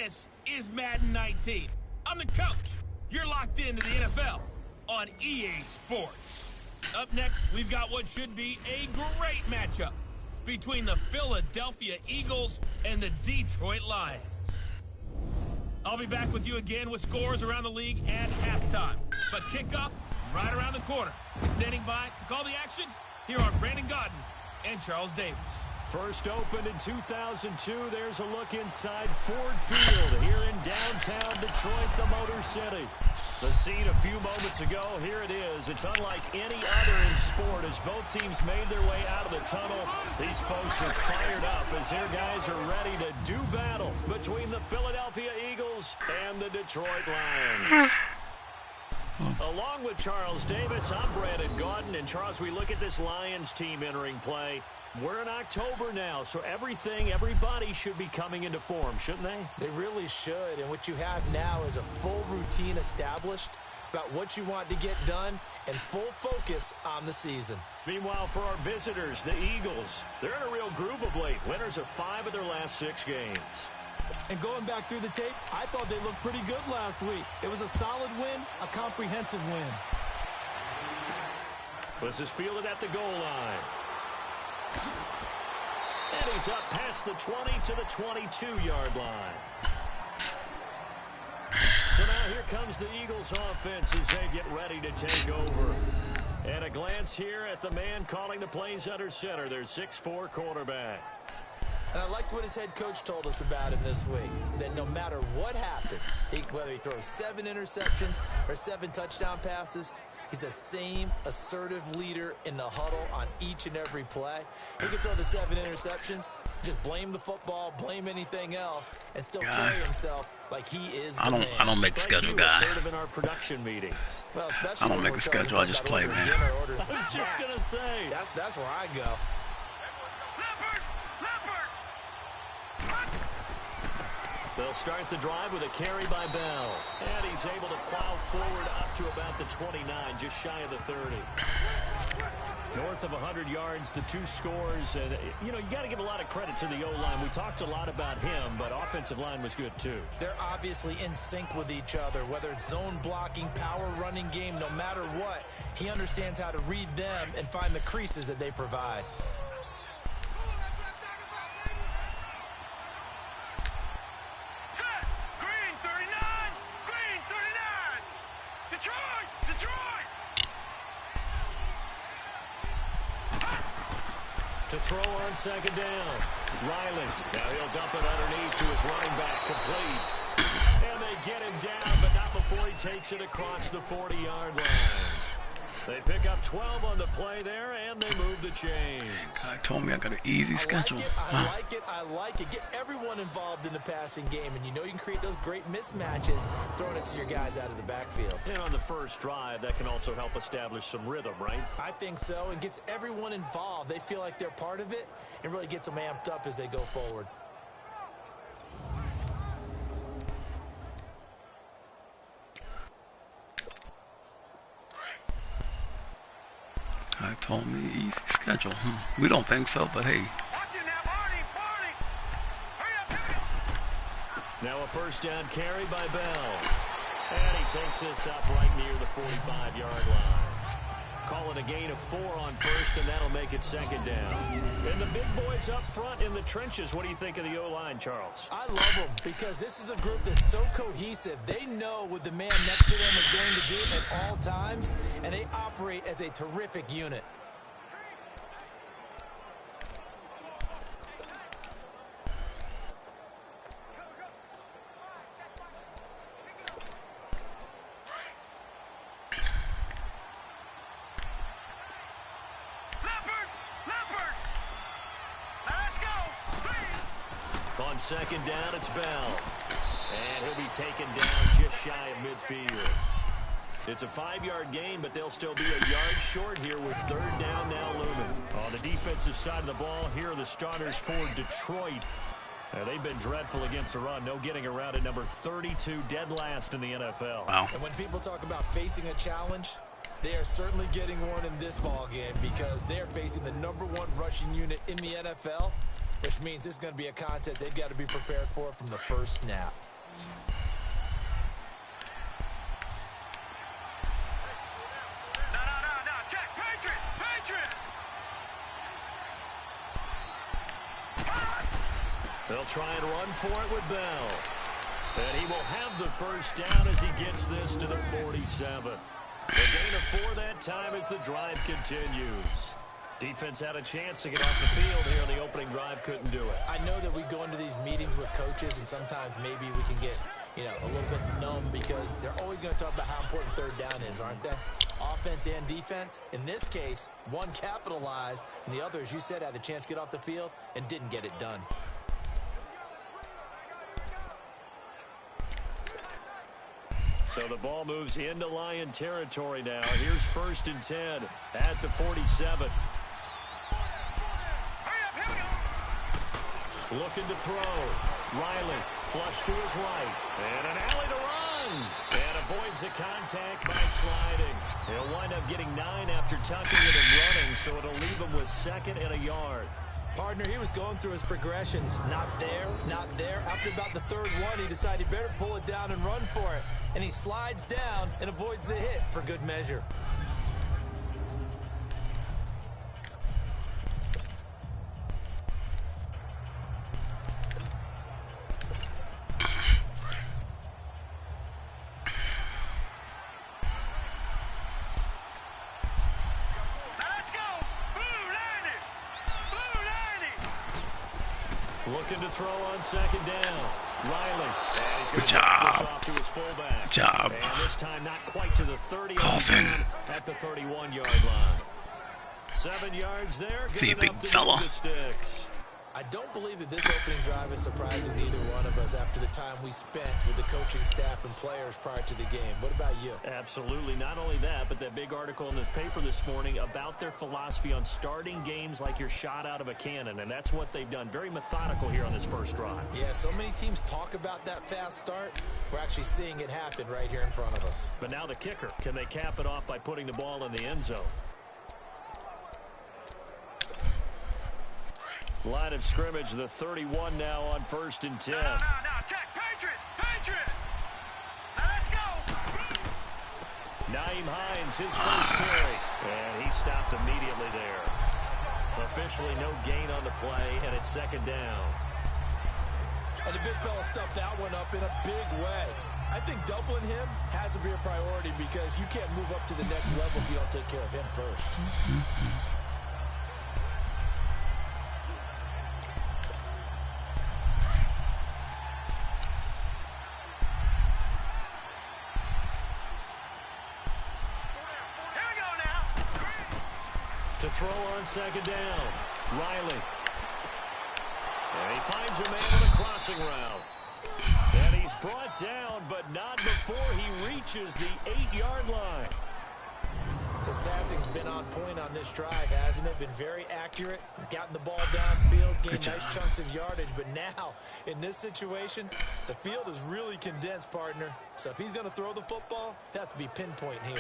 This is Madden 19. I'm the coach. You're locked into the NFL on EA Sports. Up next, we've got what should be a great matchup between the Philadelphia Eagles and the Detroit Lions. I'll be back with you again with scores around the league at halftime. But kickoff right around the corner. Standing by to call the action, here are Brandon Gaudin and Charles Davis. First opened in 2002, there's a look inside Ford Field here in downtown Detroit, the Motor City. The scene a few moments ago, here it is. It's unlike any other in sport as both teams made their way out of the tunnel. These folks are fired up as their guys are ready to do battle between the Philadelphia Eagles and the Detroit Lions. Along with Charles Davis, I'm Brandon Gaudin. And Charles, we look at this Lions team entering play. We're in October now, so everybody should be coming into form, shouldn't they? They really should, and what you have now is a full routine established about what you want to get done and full focus on the season. Meanwhile, for our visitors, the Eagles, they're in a real groove of late. Winners of 5 of their last 6 games. And going back through the tape, I thought they looked pretty good last week. It was a solid win, a comprehensive win. This is fielded at the goal line. And he's up past the 20 to the 22-yard line. So now here comes the Eagles offense as they get ready to take over. And a glance here at the man calling the plays under center, their 6'4" quarterback. And I liked what his head coach told us about him this week, that no matter what happens, whether he throws 7 interceptions or 7 touchdown passes, he's the same assertive leader in the huddle on each and every play. He can throw the 7 interceptions, just blame the football, blame anything else, and still carry himself like he is the man. I don't make the schedule, guy. In our production meetings. Well, especially I don't make the schedule. I just play, man. I was just gonna say that's where I go. They'll start the drive with a carry by Bell. And he's able to plow forward up to about the 29, just shy of the 30. North of 100 yards, the 2 scores. And, you got to give a lot of credit to the O-line. We talked a lot about him, but offensive line was good, too. They're obviously in sync with each other, whether it's zone blocking, power running game, no matter what. He understands how to read them and find the creases that they provide. To throw on second down. Riley. Now he'll dump it underneath to his running back. Complete. And they get him down, but not before he takes it across the 40-yard line. They pick up 12 on the play there, and they move the chains. I told me I got an easy schedule. I like it. Get everyone involved in the passing game, and you can create those great mismatches throwing it to your guys out of the backfield. And on the first drive, that can also help establish some rhythm, right? I think so, and gets everyone involved. They feel like they're part of it, and really gets them amped up as they go forward. I told me easy schedule. We don't think so, but hey. Now a first down carry by Bell. And he takes this up right near the 45-yard line. Call it a gain of 4 on first, and that'll make it second down. And the big boys up front in the trenches. What do you think of the O-line, Charles? I love them because this is a group that's so cohesive. They know what the man next to them is going to do at all times, and they operate as a terrific unit. On second down, it's Bell. And he'll be taken down just shy of midfield. It's a 5-yard gain, but they'll still be a yard short here with third down now looming. On the defensive side of the ball, here are the starters for Detroit. They've been dreadful against the run. No getting around at number 32, dead last in the NFL. Wow. And when people talk about facing a challenge, they are certainly getting one in this ball game because they are facing the #1 rushing unit in the NFL, which means this is going to be a contest they've got to be prepared for from the first snap. Check. Patriot. They'll try and run for it with Bell. And he will have the first down as he gets this to the 47. A gain of 4 that time as the drive continues. Defense had a chance to get off the field here in the opening drive, couldn't do it. I know that we go into these meetings with coaches, and sometimes maybe we can get, a little bit numb because they're always going to talk about how important third down is, aren't they? Offense and defense. In this case, one capitalized, and the other, as you said, had a chance to get off the field and didn't get it done. So the ball moves into Lion territory now. Here's 1st and 10 at the 47. Looking to throw. Riley flush to his right. And an alley to run. And avoids the contact by sliding. He'll wind up getting 9 after tucking it and running, so it'll leave him with 2nd and a yard. Partner, he was going through his progressions. Not there, not there. After about the 3rd one, he decided he better pull it down and run for it. And he slides down and avoids the hit for good measure. Looking to throw on 2nd down. Riley. He's going Good to job. this off to his fullback. Good job. And this time not quite to the 30. Carlson. At the 31-yard line. 7 yards there. See you, Good big enough to fella. move the sticks. I don't believe that this opening drive is surprising neither one of us after the time we spent with the coaching staff and players prior to the game. What about you? Absolutely. Not only that, but that big article in the paper this morning about their philosophy on starting games like you're shot out of a cannon, and that's what they've done. Very methodical here on this first drive. Yeah, so many teams talk about that fast start. We're actually seeing it happen right here in front of us. But now the kicker. Can they cap it off by putting the ball in the end zone? Line of scrimmage, the 31 now on 1st and 10. Now, check. Patriot. Now let's go. Naeem Hines, his first carry. And he stopped immediately there. Officially no gain on the play, and it's 2nd down. And the big fella stuffed that one up in a big way. I think doubling him has to be a priority because you can't move up to the next level if you don't take care of him first. To throw on 2nd down. Riley. And he finds a man on a crossing route. And he's brought down, but not before he reaches the 8-yard line. His passing's been on point on this drive, hasn't it? Been very accurate, gotten the ball downfield, gained nice chunks of yardage. But now, in this situation, the field is really condensed, partner. So if he's going to throw the football, that has to be pinpoint here.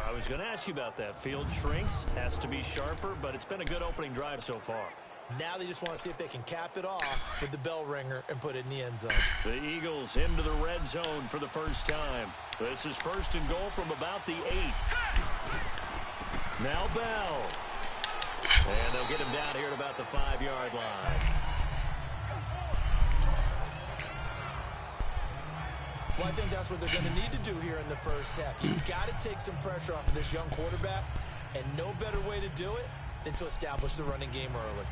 I was going to ask you about that. Field shrinks, has to be sharper, but it's been a good opening drive so far. Now they just want to see if they can cap it off with the bell ringer and put it in the end zone. The Eagles into the red zone for the first time. This is 1st and goal from about the 8. Now Bell. And they'll get him down here at about the 5-yard line. Well, I think that's what they're going to need to do here in the first half. You've got to take some pressure off of this young quarterback, and no better way to do it than to establish the running game early.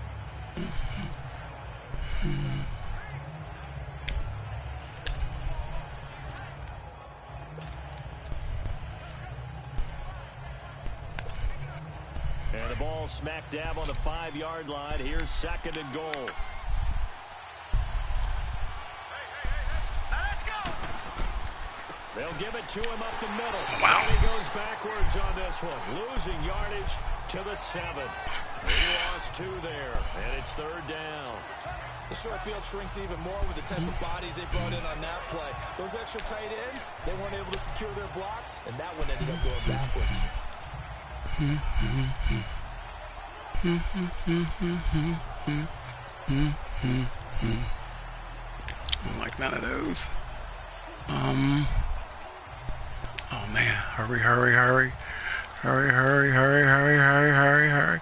And the ball smack dab on the 5-yard line. Here's 2nd and goal. They'll give it to him up the middle. Wow. And he goes backwards on this one, losing yardage to the 7. He lost 2 there, and it's 3rd down. The short field shrinks even more with the type of bodies they brought in on that play. Those extra tight ends, they weren't able to secure their blocks, and that one ended up going backwards. I don't like none of those. Oh man, hurry, hurry, hurry. Hurry, hurry, hurry, hurry, hurry, hurry, hurry.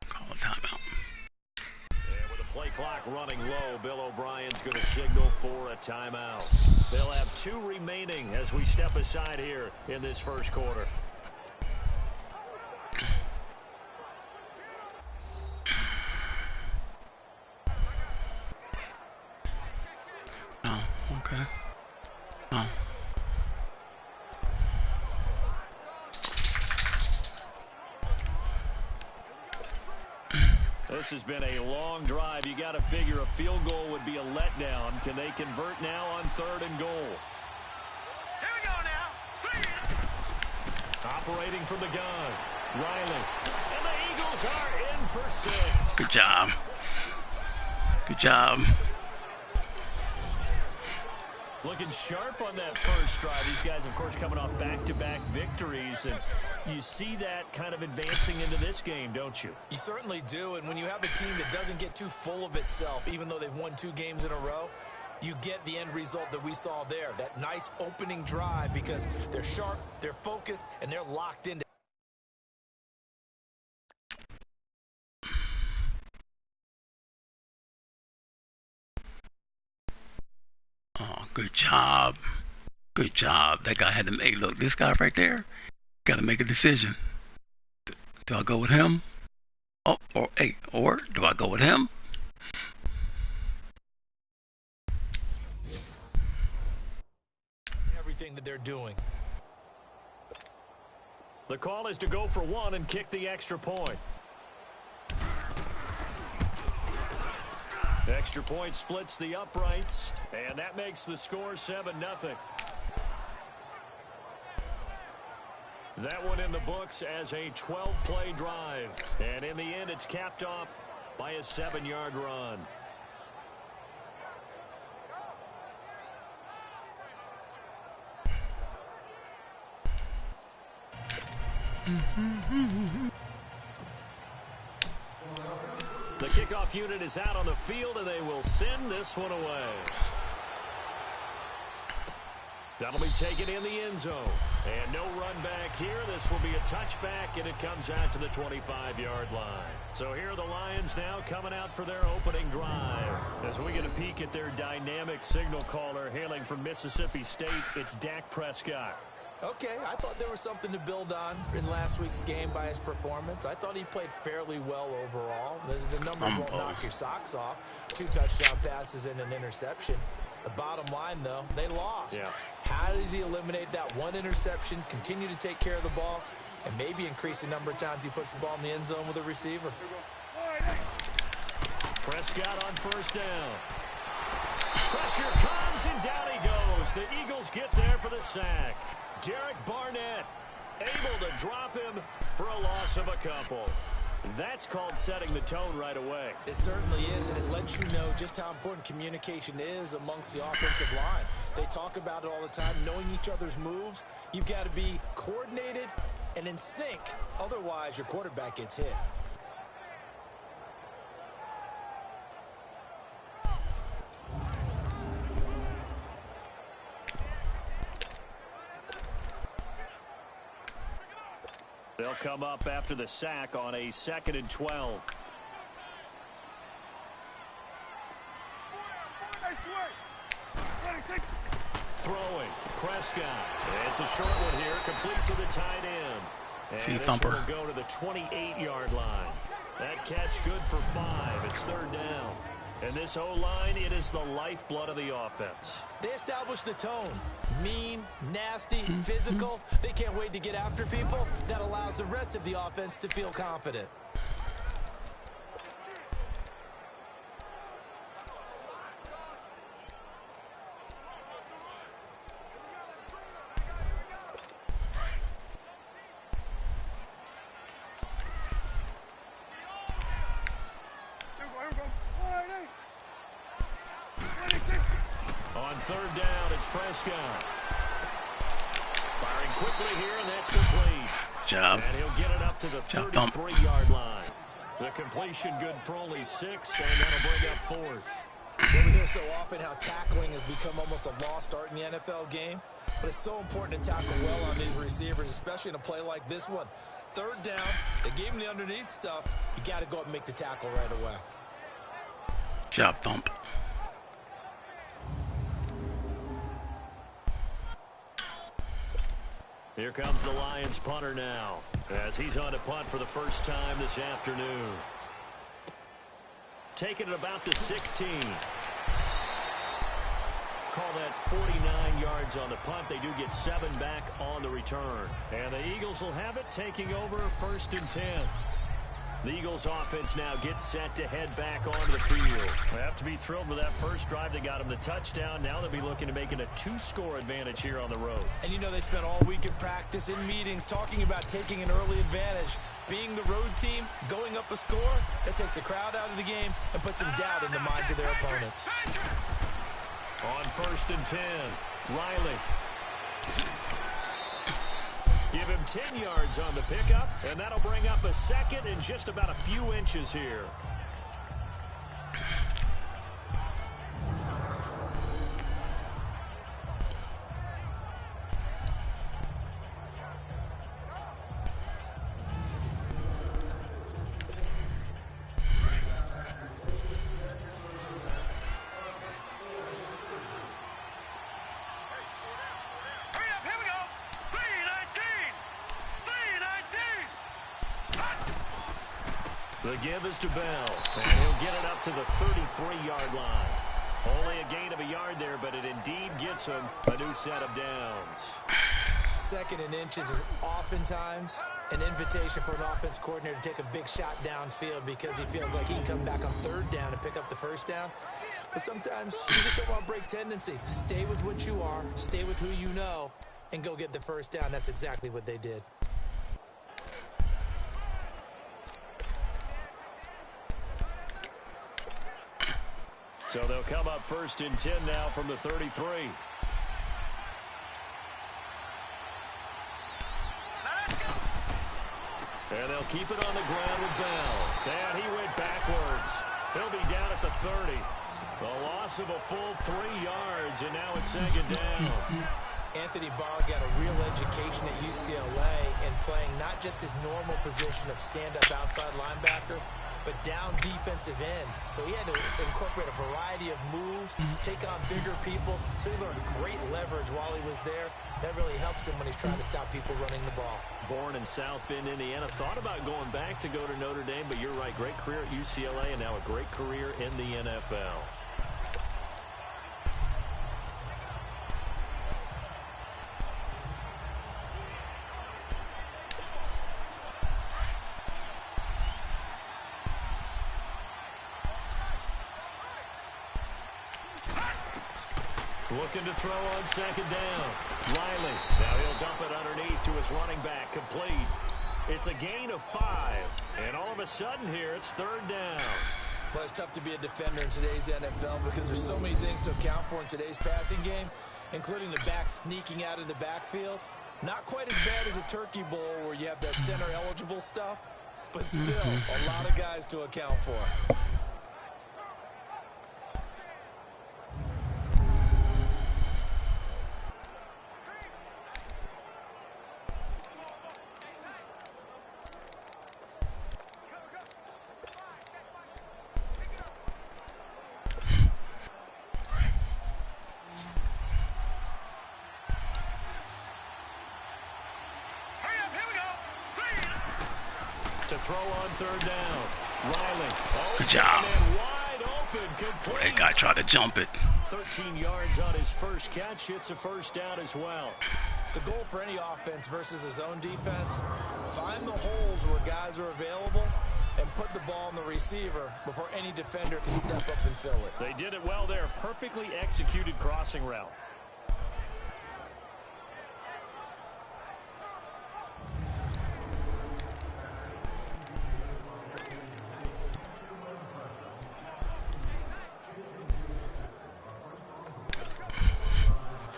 Call a timeout. And with the play clock running low, Bill O'Brien's going to signal for a timeout. They'll have 2 remaining as we step aside here in this first quarter. Oh, okay. Oh. This has been a long drive. You got to figure a field goal would be a letdown. Can they convert now on 3rd and goal? Here we go now. Operating from the gun, Riley. And the Eagles are in for 6. Good job. Good job. Looking sharp on that first drive. These guys, of course, coming off back-to-back victories. And you see that kind of advancing into this game, don't you? You certainly do. And when you have a team that doesn't get too full of itself, even though they've won 2 games in a row, you get the end result that we saw there. That nice opening drive because they're sharp, they're focused, and they're locked into. Oh, good job. Good job. That guy had to make, look, this guy right there got to make a decision. Do I go with him? Oh, or do I go with him? Everything that they're doing. The call is to go for 1 and kick the extra point. Extra point splits the uprights, and that makes the score 7-0. That one in the books as a 12-play drive. And in the end, it's capped off by a 7-yard run. The kickoff unit is out on the field, and they will send this one away. That'll be taken in the end zone. And no run back here. This will be a touchback, and it comes out to the 25-yard line. So here are the Lions now coming out for their opening drive. As we get a peek at their dynamic signal caller hailing from Mississippi State, it's Dak Prescott. Okay, I thought there was something to build on in last week's game by his performance. I thought he played fairly well overall. The numbers won't knock your socks off. 2 touchdown passes and an interception. The bottom line, though, they lost. Yeah. How does he eliminate that 1 interception, continue to take care of the ball, and maybe increase the number of times he puts the ball in the end zone with a receiver? Prescott on first down. Pressure comes, and down he goes. The Eagles get there for the sack. Derek Barnett able to drop him for a loss of a couple. That's called setting the tone right away. It certainly is, and it lets you know just how important communication is amongst the offensive line. They talk about it all the time, knowing each other's moves. You've got to be coordinated and in sync. Otherwise, your quarterback gets hit. They'll come up after the sack on a 2nd and 12. Throwing, Prescott. It's a short one here, complete to the tight end. And this one will go to the 28-yard line. That catch good for 5. It's 3rd down. And this O-line, it is the lifeblood of the offense. They establish the tone. Mean, nasty, physical. They can't wait to get after people. That allows the rest of the offense to feel confident. On 3rd down, it's Prescott. Firing quickly here, and that's complete. Job. And he'll get it up to the 33-yard line. The completion good for only 6, and that'll bring up 4th. Well, we hear so often how tackling has become almost a lost art in the NFL game, but it's so important to tackle well on these receivers, especially in a play like this one. 3rd down, they gave him the underneath stuff. You got to go up and make the tackle right away. Job thump. Here comes the Lions punter now, as he's on to punt for the first time this afternoon. Taking it about the 16. Call that 49 yards on the punt. They do get 7 back on the return. And the Eagles will have it, taking over 1st and 10. The Eagles offense now gets set to head back onto the field. They have to be thrilled with that first drive. They got them the touchdown. Now they'll be looking to make it a 2-score advantage here on the road. And you know they spent all week in practice, in meetings, talking about taking an early advantage. Being the road team, going up a score, that takes the crowd out of the game and puts some doubt in the minds of their opponents. On 1st and 10, Riley. Give him 10 yards on the pickup, and that'll bring up a 2nd and just about a few inches here. The give is to Bell, and he'll get it up to the 33-yard line. Only a gain of a yard there, but it indeed gets him a new set of downs. 2nd and inches is oftentimes an invitation for an offense coordinator to take a big shot downfield because he feels like he can come back on 3rd down and pick up the 1st down. But sometimes you just don't want to break tendency. Stay with what you are, stay with who you know, and go get the 1st down. That's exactly what they did. So they'll come up 1st and 10 now from the 33. And they'll keep it on the ground with Bell. And he went backwards. He'll be down at the 30. The loss of a full 3 yards, and now it's 2nd down. Anthony Barr got a real education at UCLA in playing not just his normal position of stand-up outside linebacker, but down defensive end. So he had to incorporate a variety of moves, take on bigger people. So he learned great leverage while he was there. That really helps him when he's trying to stop people running the ball. Born in South Bend, Indiana. Thought about going back to go to Notre Dame, but you're right. Great career at UCLA and now a great career in the NFL. Looking to throw on 2nd down. Riley. Now he'll dump it underneath to his running back. Complete. It's a gain of 5. And all of a sudden here, it's 3rd down. Well, it's tough to be a defender in today's NFL because there's so many things to account for in today's passing game, including the back sneaking out of the backfield. Not quite as bad as a turkey bowl where you have that center-eligible stuff, but still a lot of guys to account for. To throw on 3rd down. Riley. Good job. Wide open. Complete. That guy tried to jump it. 13 yards on his first catch. It's a 1st down as well. The goal for any offense versus his own defense, find the holes where guys are available and put the ball on the receiver before any defender can step up and fill it. They did it well there. Perfectly executed crossing route.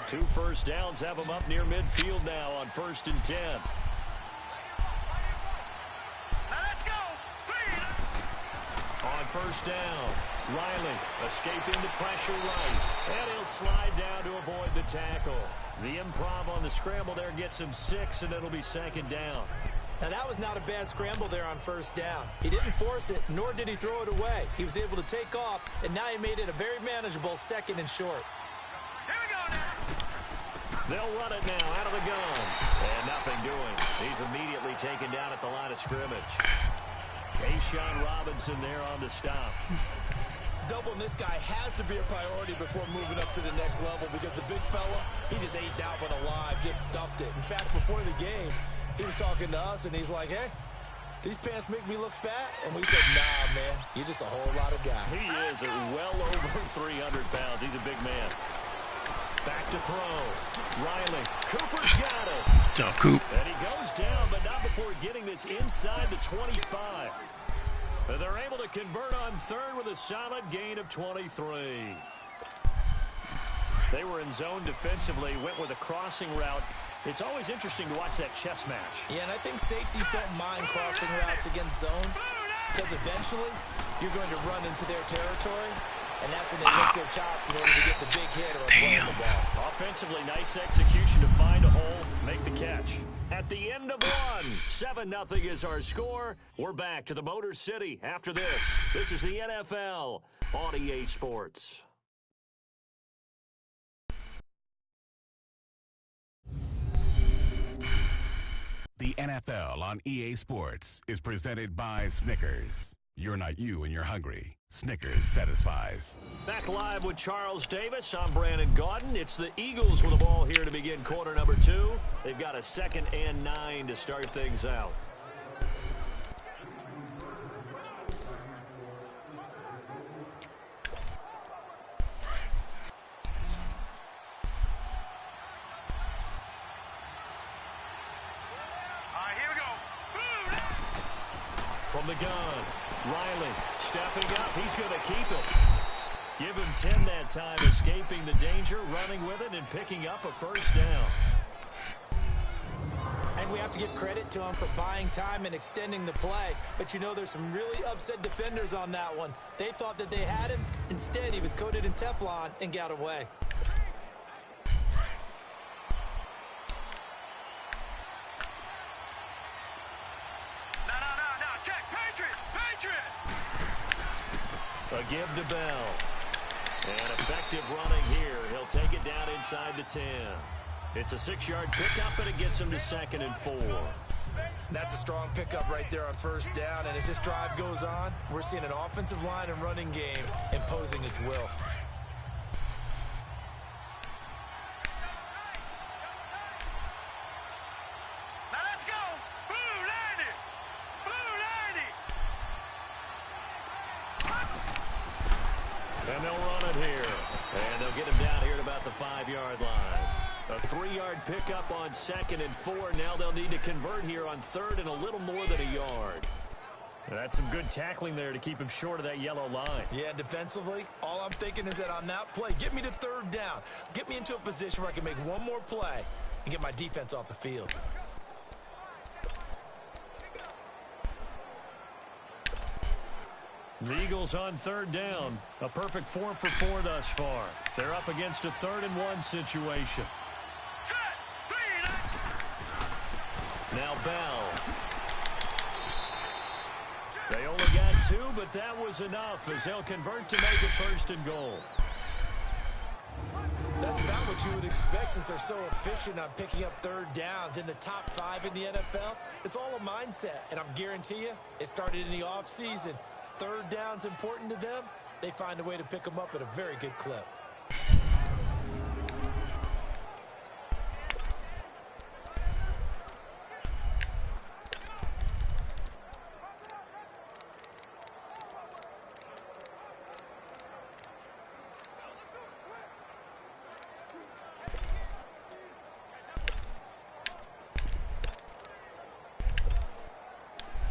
Two first downs have them up near midfield now on 1st and 10. Now let's go. first down. Riley escaping the pressure right. And he'll slide down to avoid the tackle. The improv on the scramble there gets him 6, and it'll be second down. Now, that was not a bad scramble there on first down. He didn't force it, nor did he throw it away. He was able to take off, and now he made it a very manageable 2nd and short. Here we go now. They'll run it now out of the gun. And nothing doing. He's immediately taken down at the line of scrimmage. A'Shawn Robinson there on the stop. Doubling this guy has to be a priority before moving up to the next level because the big fella, he just ate that one alive, just stuffed it. In fact, before the game, he was talking to us, and he's like, hey, these pants make me look fat? And we said, nah, man, you're just a whole lot of guy. He is well over 300 pounds. He's a big man. Back to throw. Riley. Cooper's got it. Good job, Coop. And he goes down, but not before getting this inside the 25. But they're able to convert on third with a solid gain of 23. They were in zone defensively, went with a crossing route. It's always interesting to watch that chess match. Yeah, and I think safeties don't mind crossing routes against zone because eventually you're going to run into their territory, and that's when they lick their chops in order to get the big hit or a play on the ball. Offensively, nice execution to find a hole, make the catch. At the end of one, 7-0 is our score. We're back to the Motor City after this. This is the NFL on EA Sports. The NFL on EA Sports is presented by Snickers. You're not you and you're hungry. Snickers satisfies. Back live with Charles Davis. I'm Brandon Gaudin. It's the Eagles with the ball here to begin quarter number 2. They've got a 2nd and 9 to start things out. Here we go. From the gun, Riley stepping up. He's going to keep it. Give him 10 that time, escaping the danger, running with it, and picking up a first down. And we have to give credit to him for buying time and extending the play. But you know, there's some really upset defenders on that one. They thought that they had him. Instead, he was coated in Teflon and got away. No. Check. Patriot. A give to Bell. And effective running here. He'll take it down inside the 10. It's a 6-yard pickup, and it gets him to 2nd and 4. That's a strong pickup right there on first down. And as this drive goes on, we're seeing an offensive line and running game imposing its will. Now let's go. Blue 90. And they'll run it here. And they'll get him down here at about the 5-yard line. A 3-yard pickup on 2nd and 4. Now they'll need to convert here on 3rd and a little more than a yard. And that's some good tackling there to keep him short of that yellow line. Yeah, defensively, all I'm thinking is that on that play, get me to 3rd down. Get me into a position where I can make one more play and get my defense off the field. The Eagles on 3rd down. A perfect 4 for 4 thus far. They're up against a 3rd and 1 situation. Set. 3. Now Bell. They only got 2, but that was enough as they'll convert to make it 1st and goal. That's about what you would expect since they're so efficient on picking up 3rd downs in the top 5 in the NFL. It's all a mindset, and I'm guarantee you it started in the offseason. 3rd down's important to them. They find a way to pick them up at a very good clip.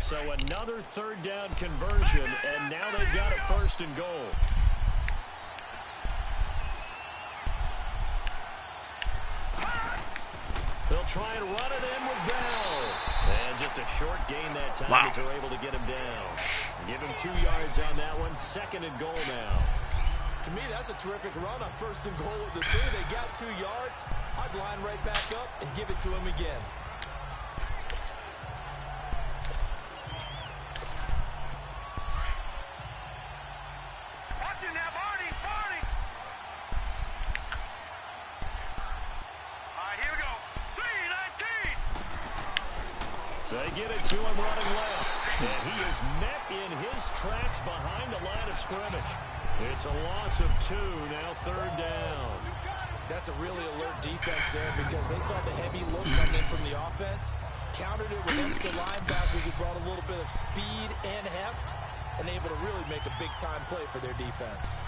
So another 3rd down conversion, and now they've got a 1st and goal. They'll try and run it in with Bell. And just a short gain that time Wow. as they're able to get him down. Give him 2 yards on that one. 2nd and goal now. To me, that's a terrific run on 1st and goal at the 3. They got 2 yards. I'd line right back up and give it to him again. Watch it now, Barney, Barney. All right, here we go. 3-19. They get it to him running left. And he is met in his tracks behind the line of scrimmage. It's a loss of 2, now 3rd down. That's a really alert defense there because they saw the heavy look come in from the offense, countered it with extra linebackers who brought a little bit of speed and heft, and able to really make a big-time play for their defense.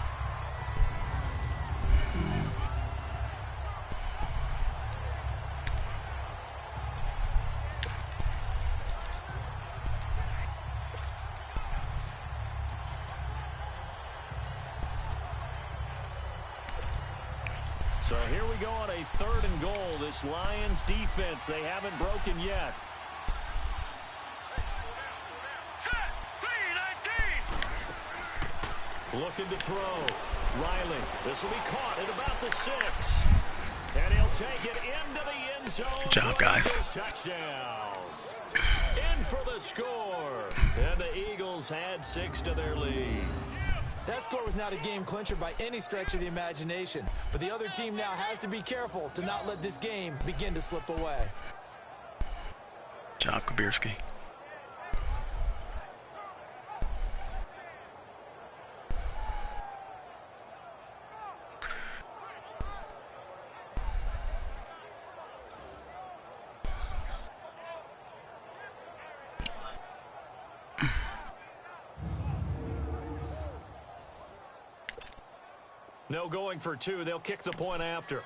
So here we go on a 3rd and goal. This Lions defense, they haven't broken yet. Set. 3-19. Looking to throw. Riley. This will be caught at about the 6. And he'll take it into the end zone. Good job, guys. Touchdown. In for the score. And the Eagles add 6 to their lead. That score was not a game clincher by any stretch of the imagination, but the other team now has to be careful to not let this game begin to slip away. Job, Kabirski. No going for 2. They'll kick the point after.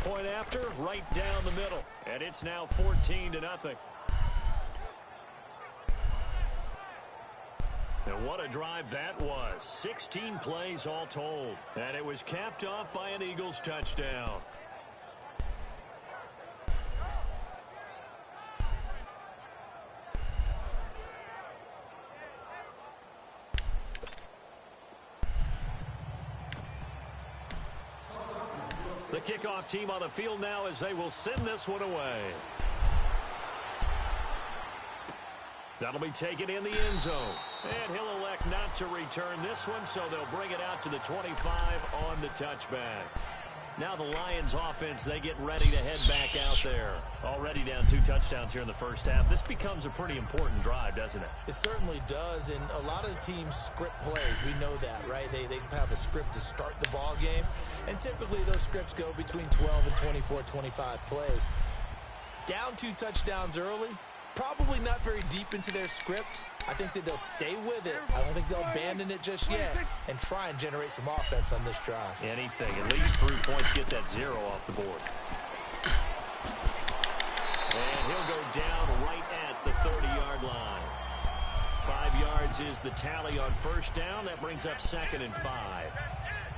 Point after, right down the middle. And it's now 14-0. And what a drive that was. 16 plays all told. And it was capped off by an Eagles touchdown. The kickoff team on the field now as they will send this one away. That'll be taken in the end zone. And he'll elect not to return this one, so they'll bring it out to the 25 on the touchback. Now the Lions offense, they get ready to head back out there. Already down 2 touchdowns here in the first half. This becomes a pretty important drive, doesn't it? It certainly does, and a lot of the teams script plays. We know that, right? They have a script to start the ball game, and typically those scripts go between 12 and 24, 25 plays. Down 2 touchdowns early, probably not very deep into their script. I think that they'll stay with it. I don't think they'll abandon it just yet and try and generate some offense on this drive. Anything, at least 3 points, get that 0 off the board. And he'll go down right at the 30-yard line. 5 yards is the tally on first down. That brings up 2nd and 5.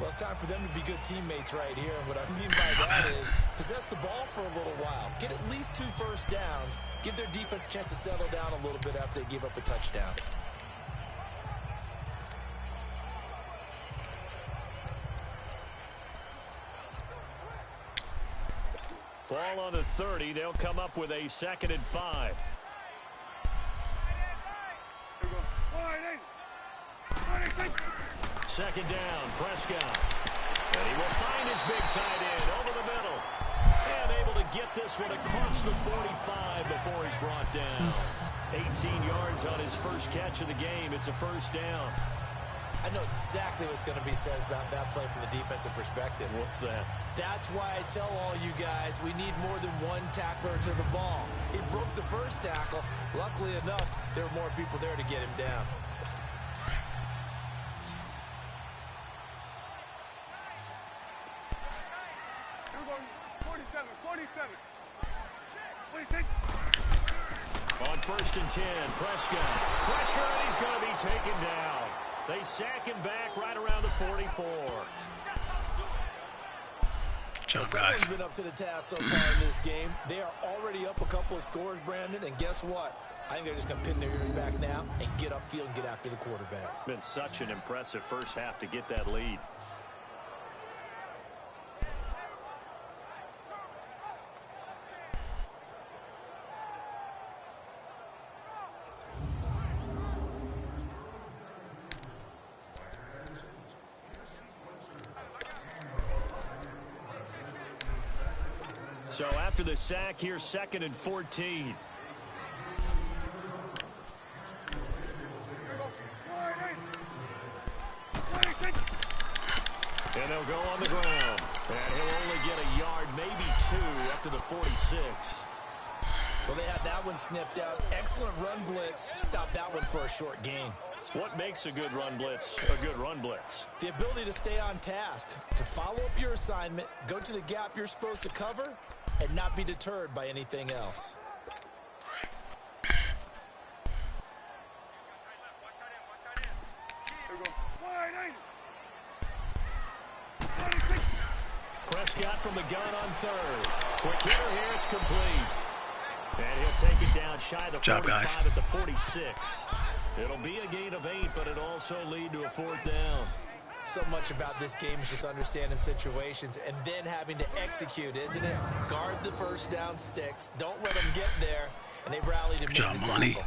Well, it's time for them to be good teammates right here. And what I mean by that is possess the ball for a little while. Get at least 2 first downs. Give their defense a chance to settle down a little bit after they give up a touchdown. Ball on the 30. They'll come up with a 2nd and 5. Second down, Prescott. And he will find his big tight end over the middle. And able to get this one across the 45 before he's brought down. 18 yards on his first catch of the game. It's a first down. I know exactly what's going to be said about that play from the defensive perspective. What's that? That's why I tell all you guys we need more than one tackler to the ball. He broke the first tackle. Luckily enough, there were more people there to get him down. On 1st and 10, Prescott. Pressure, and he's going to be taken down. They sack him back right around the 44. job, Someone's guys. been up to the task so far in this game. They are already up a couple of scores, Brandon, and guess what? I think they're just going to pin their ears back now and get upfield and get after the quarterback. Been such an impressive first half to get that lead. So after the sack, here's 2nd and 14. And they'll go on the ground. And he'll only get a yard, maybe 2, up to the 46. Well, they had that one sniffed out. Excellent run blitz. Stop that one for a short gain. What makes a good run blitz a good run blitz? The ability to stay on task, to follow up your assignment, go to the gap you're supposed to cover, and not be deterred by anything else. Prescott from the gun on 3rd. Quick hitter here, it's complete. And he'll take it down shy of the 45 at the 46. It'll be a gain of 8, but it'll also lead to a 4th down. So much about this game is just understanding situations and then having to execute, isn't it? Guard the first down sticks. Don't let them get there. And they rallied and made the tackle.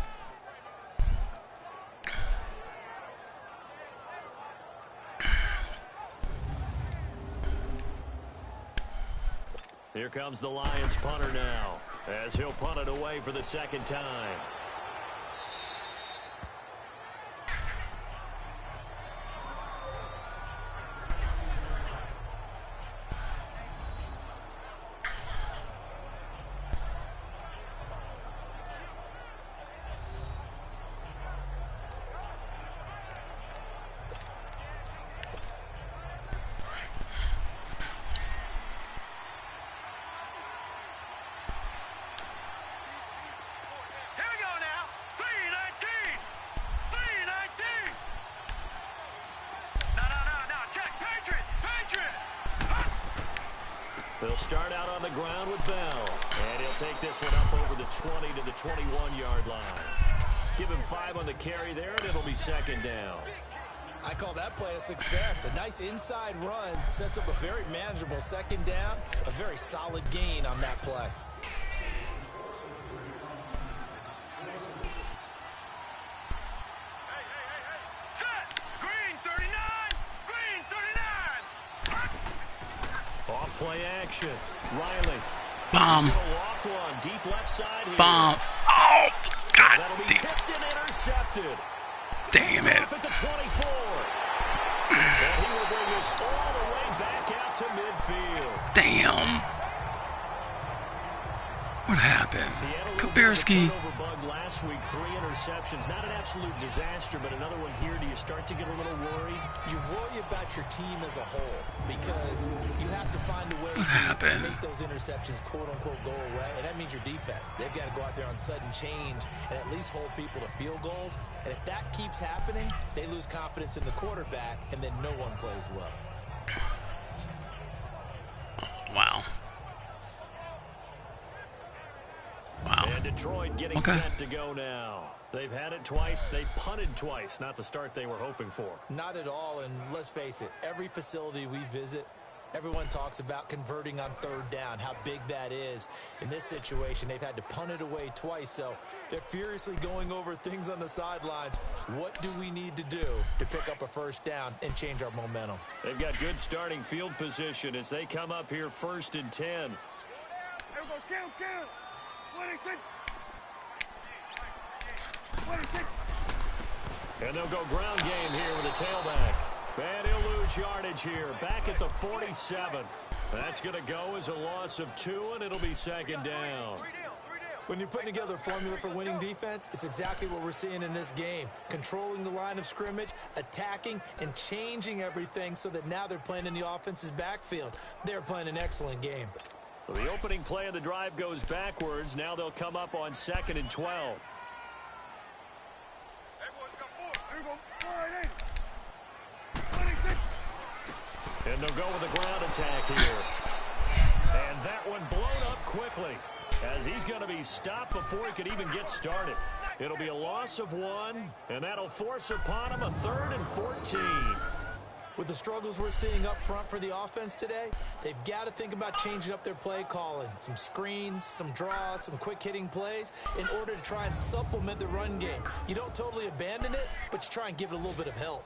Here comes the Lions punter now, as he'll punt it away for the 2nd time. They'll start out on the ground with Bell. And he'll take this one up over the 20 to the 21-yard line. Give him 5 on the carry there, and it'll be 2nd down. I call that play a success. A nice inside run sets up a very manageable 2nd down. A very solid gain on that play. Play action. Riley. Bomb. One, deep left side here. Bomb. Oh, God. That'll be tipped and intercepted. Damn it. Off at the 24. And he will bring us all the way back out to midfield. Damn. What happened? Kaberski. Last week, 3 interceptions. Not an absolute disaster, but another one here. Do you start to get a little worried? You worry about your team as a whole because you have to find a way to make those interceptions, quote-unquote, go away. And that means your defense. They've got to go out there on sudden change and at least hold people to field goals. And if that keeps happening, they lose confidence in the quarterback, and then no one plays well. Wow. Wow. And Detroit getting set to go now. They've had it twice. They've punted twice. Not the start they were hoping for. Not at all. And let's face it, every facility we visit, everyone talks about converting on 3rd down, how big that is. In this situation, they've had to punt it away twice, so they're furiously going over things on the sidelines. What do we need to do to pick up a 1st down and change our momentum? They've got good starting field position as they come up here 1st and 10. Here we go, count. 26. And they'll go ground game here with a tailback. And he'll lose yardage here. Back at the 47. That's going to go as a loss of 2, and it'll be 2nd down. When you're putting together a formula for winning defense, it's exactly what we're seeing in this game. Controlling the line of scrimmage, attacking, and changing everything so that now they're playing in the offense's backfield. They're playing an excellent game. So the opening play of the drive goes backwards. Now they'll come up on 2nd and 12. Here we go, 4-8. 26. And they'll go with a ground attack here. That one blown up quickly, as he's going to be stopped before he could even get started. It'll be a loss of 1, and that'll force upon him a 3rd and 14. With the struggles we're seeing up front for the offense today, they've got to think about changing up their play calling. Some screens, some draws, some quick-hitting plays in order to try and supplement the run game. You don't totally abandon it, but you try and give it a little bit of help.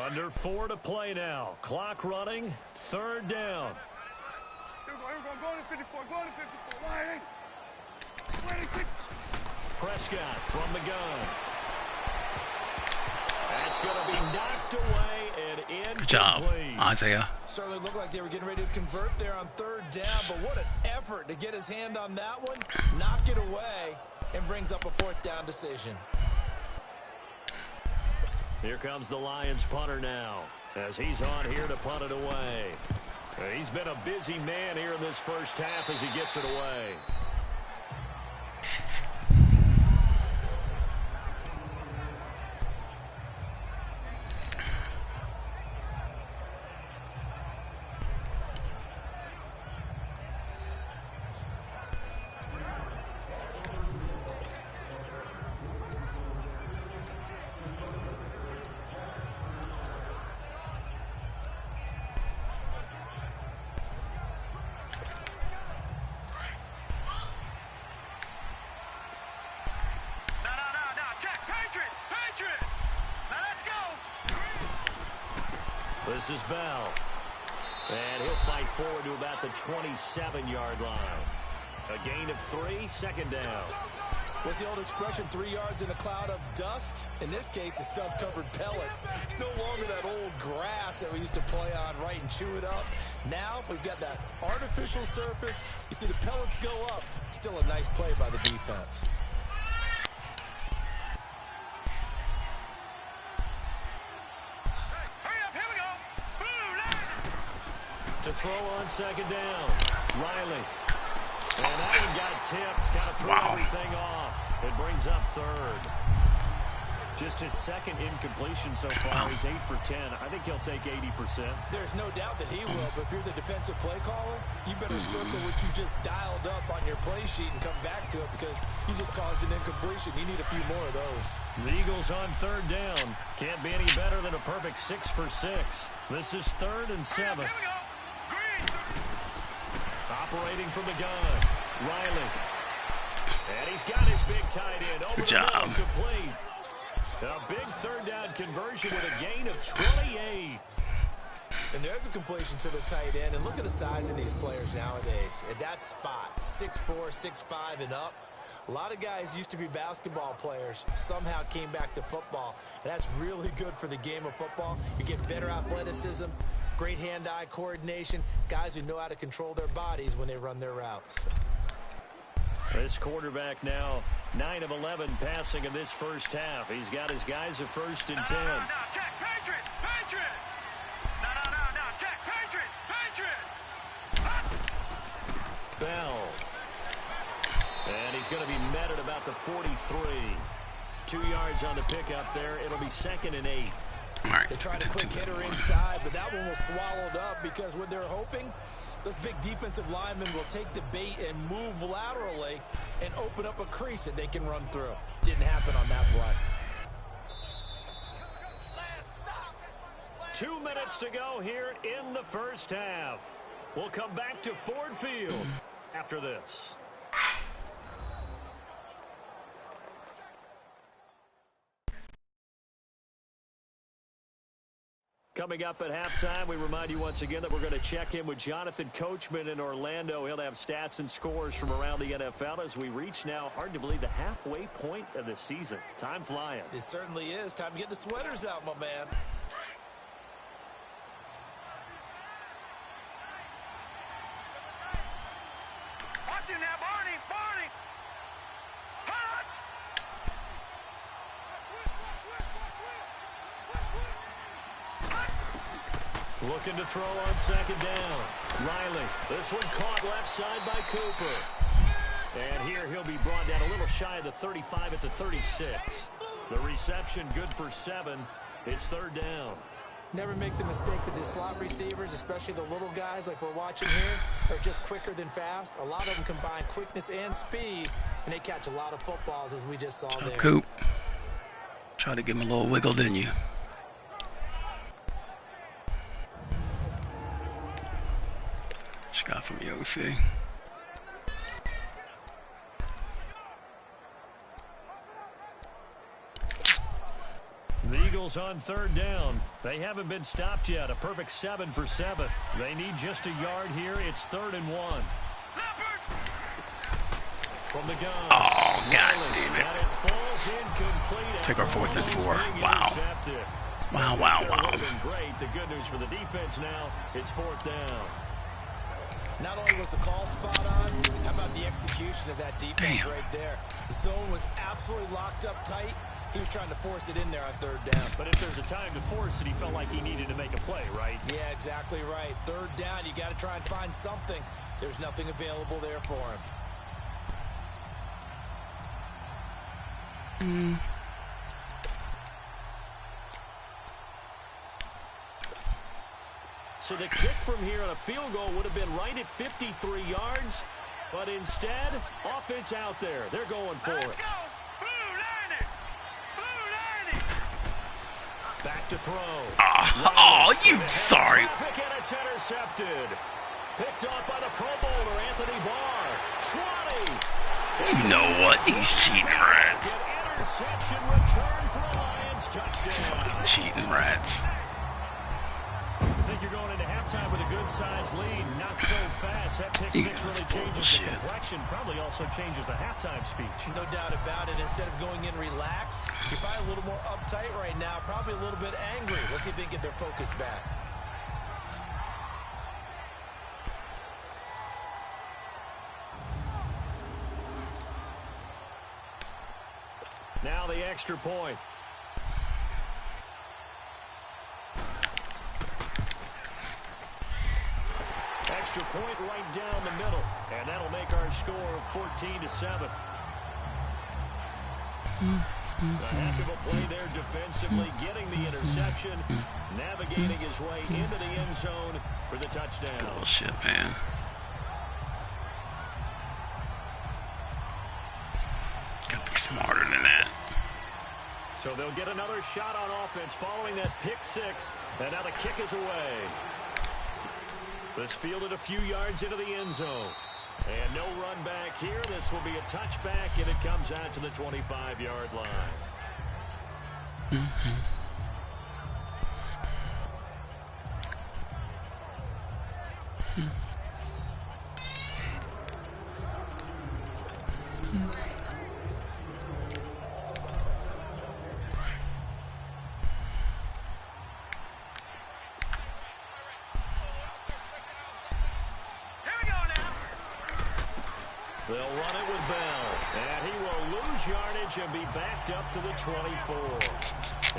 Under 4 to play now. Clock running. 3rd down. Prescott from the gun. That's going to be knocked away and incomplete. Good job, Isaiah. Certainly looked like they were getting ready to convert there on 3rd down, but what an effort to get his hand on that one, knock it away, and brings up a 4th down decision. Here comes the Lions punter now, as he's on here to punt it away. He's been a busy man here in this first half as he gets it away. This is Bell. And he'll fight forward to about the 27-yard line. A gain of 3, 2nd down. What's the old expression, 3 yards in a cloud of dust? In this case, it's dust-covered pellets. It's no longer that old grass that we used to play on, right, and chew it up. Now we've got that artificial surface. You see the pellets go up. Still a nice play by the defense. To throw on 2nd down. Riley. And that one got tipped. Kind of threw everything off. It brings up 3rd. Just his 2nd incompletion so far. He's 8 for 10. I think he'll take 80%. There's no doubt that he will, but if you're the defensive play caller, you better circle what you just dialed up on your play sheet and come back to it, because you just caused an incompletion. You need a few more of those. The Eagles on 3rd down. Can't be any better than a perfect 6 for 6. This is 3rd and 7. Operating from the gun, Riley. And he's got his big tight end. Over Good job. Complete. A big 3rd down conversion with a gain of 28. And there's a completion to the tight end. And look at the size of these players nowadays. At that spot, 6'4", 6'5", and up. A lot of guys used to be basketball players, somehow came back to football. And that's really good for the game of football. You get better athleticism, great hand-eye coordination, guys who know how to control their bodies when they run their routes. This quarterback now 9 of 11 passing in this first half. He's got his guys at 1st and 10. No, check, Patriot, Patriot. No, check, Patriot, Patriot. Bell. And he's going to be met at about the 43. 2 yards on the pickup there. It'll be 2nd and 8. All right. They tried a quick hitter inside, but that one was swallowed up because what they're hoping, those big defensive linemen will take the bait and move laterally and open up a crease that they can run through. Didn't happen on that play. 2 minutes to go here in the first half. We'll come back to Ford Field after this. Coming up at halftime, we remind you once again that we're going to check in with Jonathan Coachman in Orlando. He'll have stats and scores from around the NFL as we reach now, hard to believe, the halfway point of the season. Time flying. It certainly is. Time to get the sweaters out, my man. Watch it now, Barney. Barney. Hot. Looking to throw on second down. Riley. This one caught left side by Cooper. And here he'll be brought down a little shy of the 35 at the 36. The reception good for 7. It's third down. Never make the mistake that the slot receivers, especially the little guys like we're watching here, are just quicker than fast. A lot of them combine quickness and speed, and they catch a lot of footballs, as we just saw there. Coop. Try to give him a little wiggle, didn't you? She got from the OC. The Eagles on third down. They haven't been stopped yet. A perfect 7 for 7. They need just a yard here. It's 3rd and 1. From the gun. Oh, God Riley, damn it. and it falls incomplete. Take our 4th and 4. Wow. Wow, wow, That wow. would have been great. The good news for the defense now, it's 4th down. Not only was the call spot on, how about the execution of that defense Damn. right there? The zone was absolutely locked up tight. He was trying to force it in there on third down. But if there's a time to force it, he felt like he needed to make a play, right? Yeah, exactly right. Third down, you got to try and find something. There's nothing available there for him. So the kick from here on a field goal would have been right at 53 yards. But instead, offense out there. They're going for Let's it. go. Blue line it. Blue line it. Back to throw. Oh, you sorry. Traffic, and it's intercepted. Picked off by the Pro Bowler, Anthony Barr. 20. You know what? These cheating rats. An interception return for a Lions touchdown. Fucking cheating rats. I think you're going into halftime with a good-sized lead. Not so fast. That pick six really changes bullshit. the complexion. Probably also changes the halftime speech. No doubt about it. Instead of going in relaxed, you're probably a little more uptight right now, probably a little bit angry. Let's see if they can get their focus back. Now the extra point. Extra point right down the middle. And that'll make our score 14-7. A heck of a play there defensively, getting the interception, navigating his way into the end zone for the touchdown. Bullshit, man. Gotta be smarter than that. So they'll get another shot on offense following that pick six. And now the kick is away. This fielded a few yards into the end zone. And no run back here. This will be a touchback, and it comes out to the 25-yard line. They'll run it with Bell, and he will lose yardage and be backed up to the 24.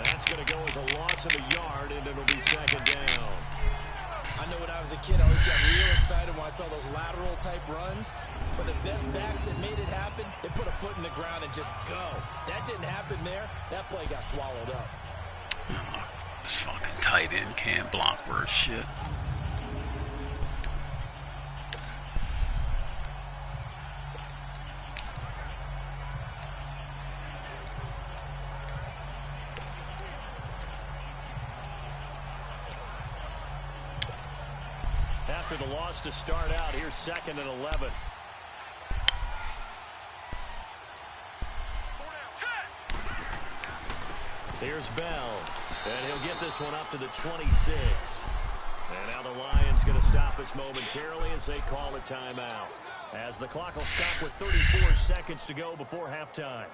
That's going to go as a loss of a yard, and it'll be second down. I know when I was a kid, I always got real excited when I saw those lateral-type runs. But the best backs that made it happen, they put a foot in the ground and just go. That didn't happen there. That play got swallowed up. Oh, this fucking tight end can't block worse shit. After the loss to start out, here's 2nd and 11. Here's Bell, and he'll get this one up to the 26. And now the Lions going to stop us momentarily as they call a timeout, as the clock will stop with 34 seconds to go before halftime.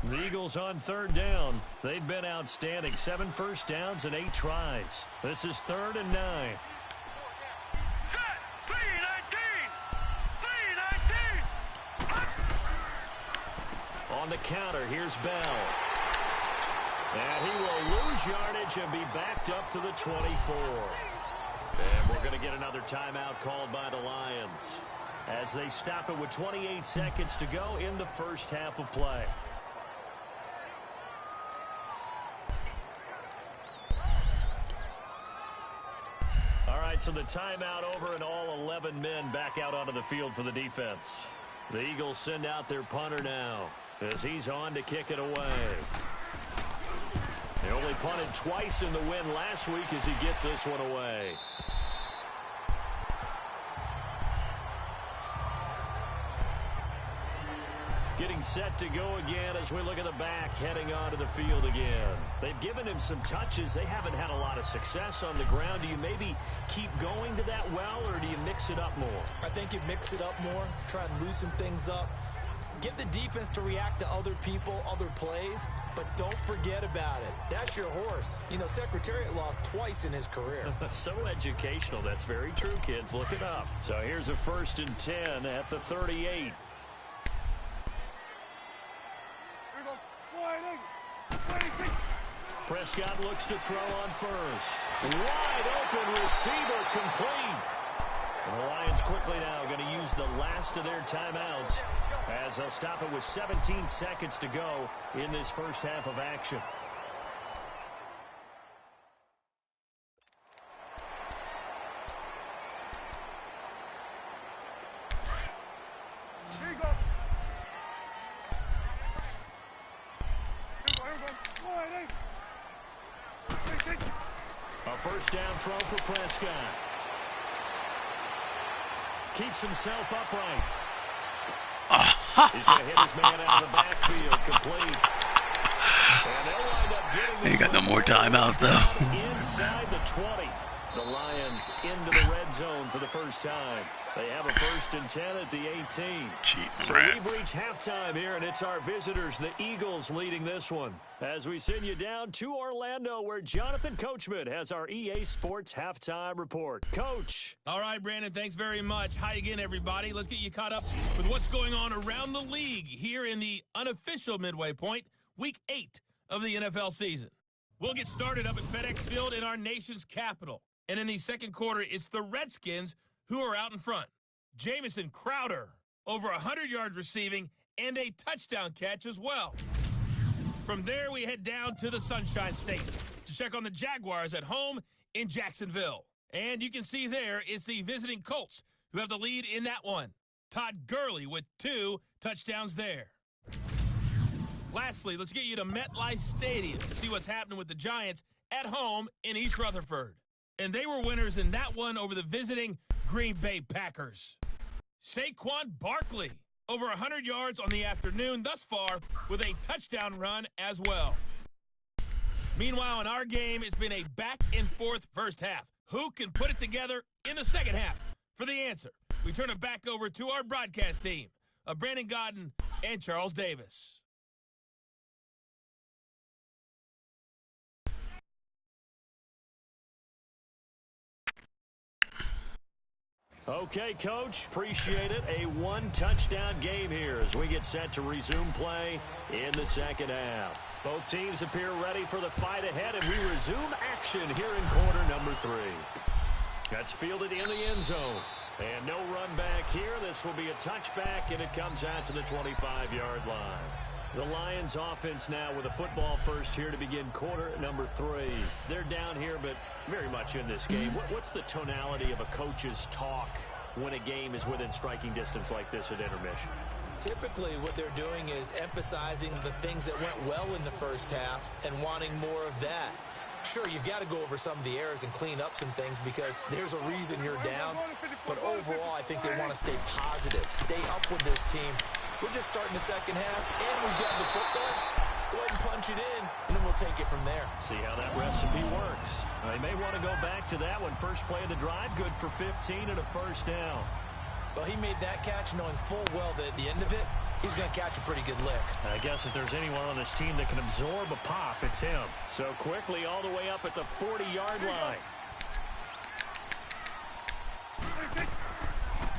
The Eagles on third down. They've been outstanding. 7 first downs and 8 tries. This is 3rd and 9. Set. 3-19. 3-19. On the counter, here's Bell. And he will lose yardage and be backed up to the 24. And we're going to get another timeout called by the Lions, as they stop it with 28 seconds to go in the first half of play. So the timeout over and all 11 men back out onto the field for the defense. The Eagles send out their punter now as he's on to kick it away. They only punted twice in the win last week as he gets this one away. Getting set to go again as we look at the back heading onto the field again. They've given him some touches. They haven't had a lot of success on the ground. Do you maybe keep going to that well, or do you mix it up more? I think you mix it up more, try and loosen things up. Get the defense to react to other people, other plays, but don't forget about it. That's your horse. You know, Secretariat lost twice in his career. So educational. That's very true, kids. Look it up. So here's a 1st and 10 at the 38. Prescott looks to throw on first. Wide open receiver, complete. And the Lions quickly now going to use the last of their timeouts as they'll stop it with 17 seconds to go in this first half of action. A first down throw for Prescott. Keeps himself upright. He's going to hit his man out of the backfield, complete. And they'll wind up getting Ain't got no more timeouts, though. Inside the 20. The Lions into the red zone for the first time. They have a 1st and 10 at the 18. So we've reached halftime here, and it's our visitors, the Eagles, leading this one. As we send you down to Orlando, where Jonathan Coachman has our EA Sports halftime report. Coach. All right, Brandon, thanks very much. Hi again, everybody. Let's get you caught up with what's going on around the league here in the unofficial midway point, Week 8 of the NFL season. We'll get started up at FedEx Field in our nation's capital. And in the second quarter, it's the Redskins who are out in front. Jamison Crowder, over 100 yards receiving and a touchdown catch as well. From there, we head down to the Sunshine State to check on the Jaguars at home in Jacksonville. And you can see there it's the visiting Colts who have the lead in that one. Todd Gurley with 2 touchdowns there. Lastly, let's get you to MetLife Stadium to see what's happening with the Giants at home in East Rutherford. And they were winners in that one over the visiting Green Bay Packers. Saquon Barkley, over 100 yards on the afternoon thus far with a touchdown run as well. Meanwhile, in our game, it's been a back-and-forth first half. Who can put it together in the second half? For the answer, we turn it back over to our broadcast team of Brandon Godden and Charles Davis. Okay, Coach, appreciate it. A 1-touchdown game here as we get set to resume play in the second half. Both teams appear ready for the fight ahead, and we resume action here in quarter number 3. That's fielded in the end zone. And no run back here. This will be a touchback, and it comes out to the 25-yard line. The Lions offense now with a football first here to begin quarter number 3. They're down here, but very much in this game. What's the tonality of a coach's talk when a game is within striking distance like this at intermission? Typically, what they're doing is emphasizing the things that went well in the first half and wanting more of that. Sure, you've got to go over some of the errors and clean up some things because there's a reason you're down. But overall, I think they want to stay positive, stay up with this team. We're just starting the second half, and we've got the football. Let's go ahead and punch it in, and then we'll take it from there. See how that recipe works. They may want to go back to that one. First play of the drive, good for 15 and a first down. Well, he made that catch knowing full well that at the end of it, he's going to catch a pretty good lick. I guess if there's anyone on this team that can absorb a pop, it's him. So quickly all the way up at the 40-yard line.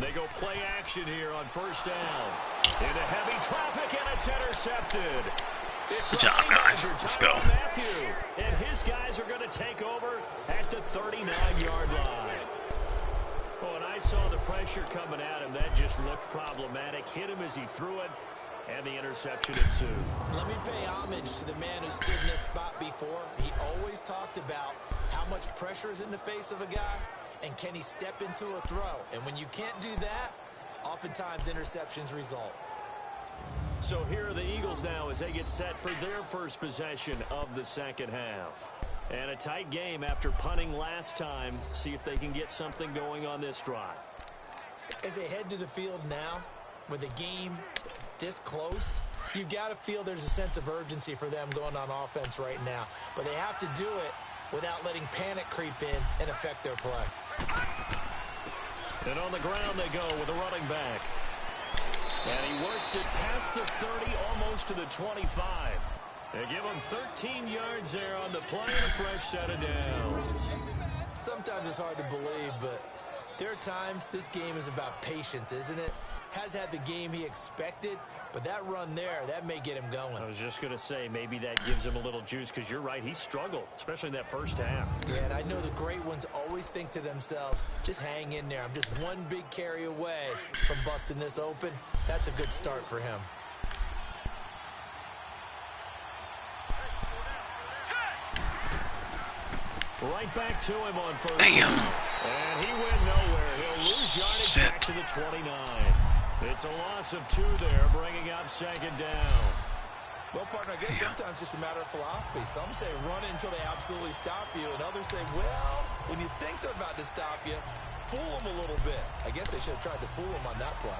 They go play action here on first down. Into heavy traffic, and it's intercepted. It's good job, guys. Let's go. Matthew, and his guys are going to take over at the 39-yard line. Oh, and I saw the pressure coming at him. That just looked problematic. Hit him as he threw it, and the interception ensued. Let me pay homage to the man who stood in this spot before. He always talked about how much pressure is in the face of a guy, and can he step into a throw. And when you can't do that, oftentimes interceptions result. So here are the Eagles now as they get set for their first possession of the second half. And a tight game after punting last time. See if they can get something going on this drive. As they head to the field now, with the game this close, you've got to feel there's a sense of urgency for them going on offense right now. But they have to do it without letting panic creep in and affect their play. And on the ground they go with a running back. And he works it past the 30, almost to the 25. They give him 13 yards there on the play and a fresh set of downs. Sometimes it's hard to believe, but there are times this game is about patience, isn't it? Has had the game he expected, but that run there, that may get him going. I was just going to say, maybe that gives him a little juice, because you're right, he struggled, especially in that first half. Yeah, and I know the great ones always think to themselves, just hang in there. I'm just one big carry away from busting this open. That's a good start for him. Right back to him on first Bam. down. And he went nowhere. He'll lose yardage back to the 29. It's a loss of 2 there, bringing up second down. Well, partner, I guess sometimes it's just a matter of philosophy. Some say run it until they absolutely stop you, and others say, well, when you think they're about to stop you, fool them a little bit. I guess they should have tried to fool them on that play.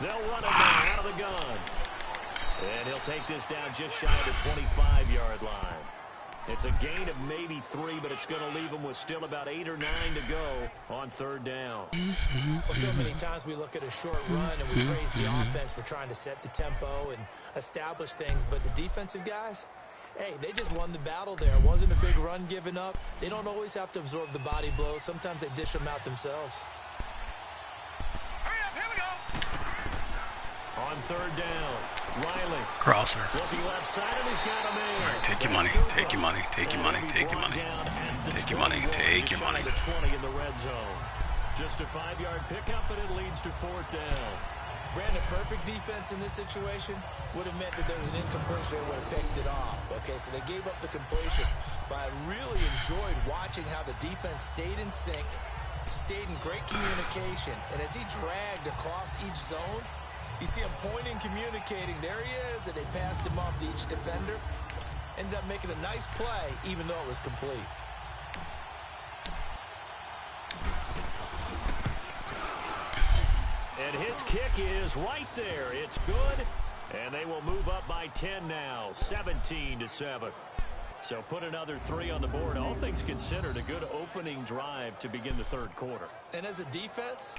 They'll run it now out of the gun. And he'll take this down just shy of the 25-yard line. It's a gain of maybe 3, but it's going to leave him with still about 8 or 9 to go on third down. Well, so many times we look at a short run and we praise the offense for trying to set the tempo and establish things, but the defensive guys, hey, they just won the battle there. It wasn't a big run given up. They don't always have to absorb the body blows. Sometimes they dish them out themselves. On third down, Riley. Crosser. Looking left side, and he's got him in. All right, take your money. Take your money. Take your money. Take your money. Take your money. Take your money. The 20 in the red zone. Just a 5-yard pickup, and it leads to fourth down. Brandon, perfect defense in this situation would have meant that there was an incompletion. They would have picked it off. Okay, so they gave up the completion. But I really enjoyed watching how the defense stayed in sync, stayed in great communication. And as he dragged across each zone, you see him pointing, communicating. There he is, and they passed him off to each defender. Ended up making a nice play, even though it was complete. And his kick is right there. It's good, and they will move up by 10 now, 17-7. So put another 3 on the board. All things considered, a good opening drive to begin the third quarter. And as a defense,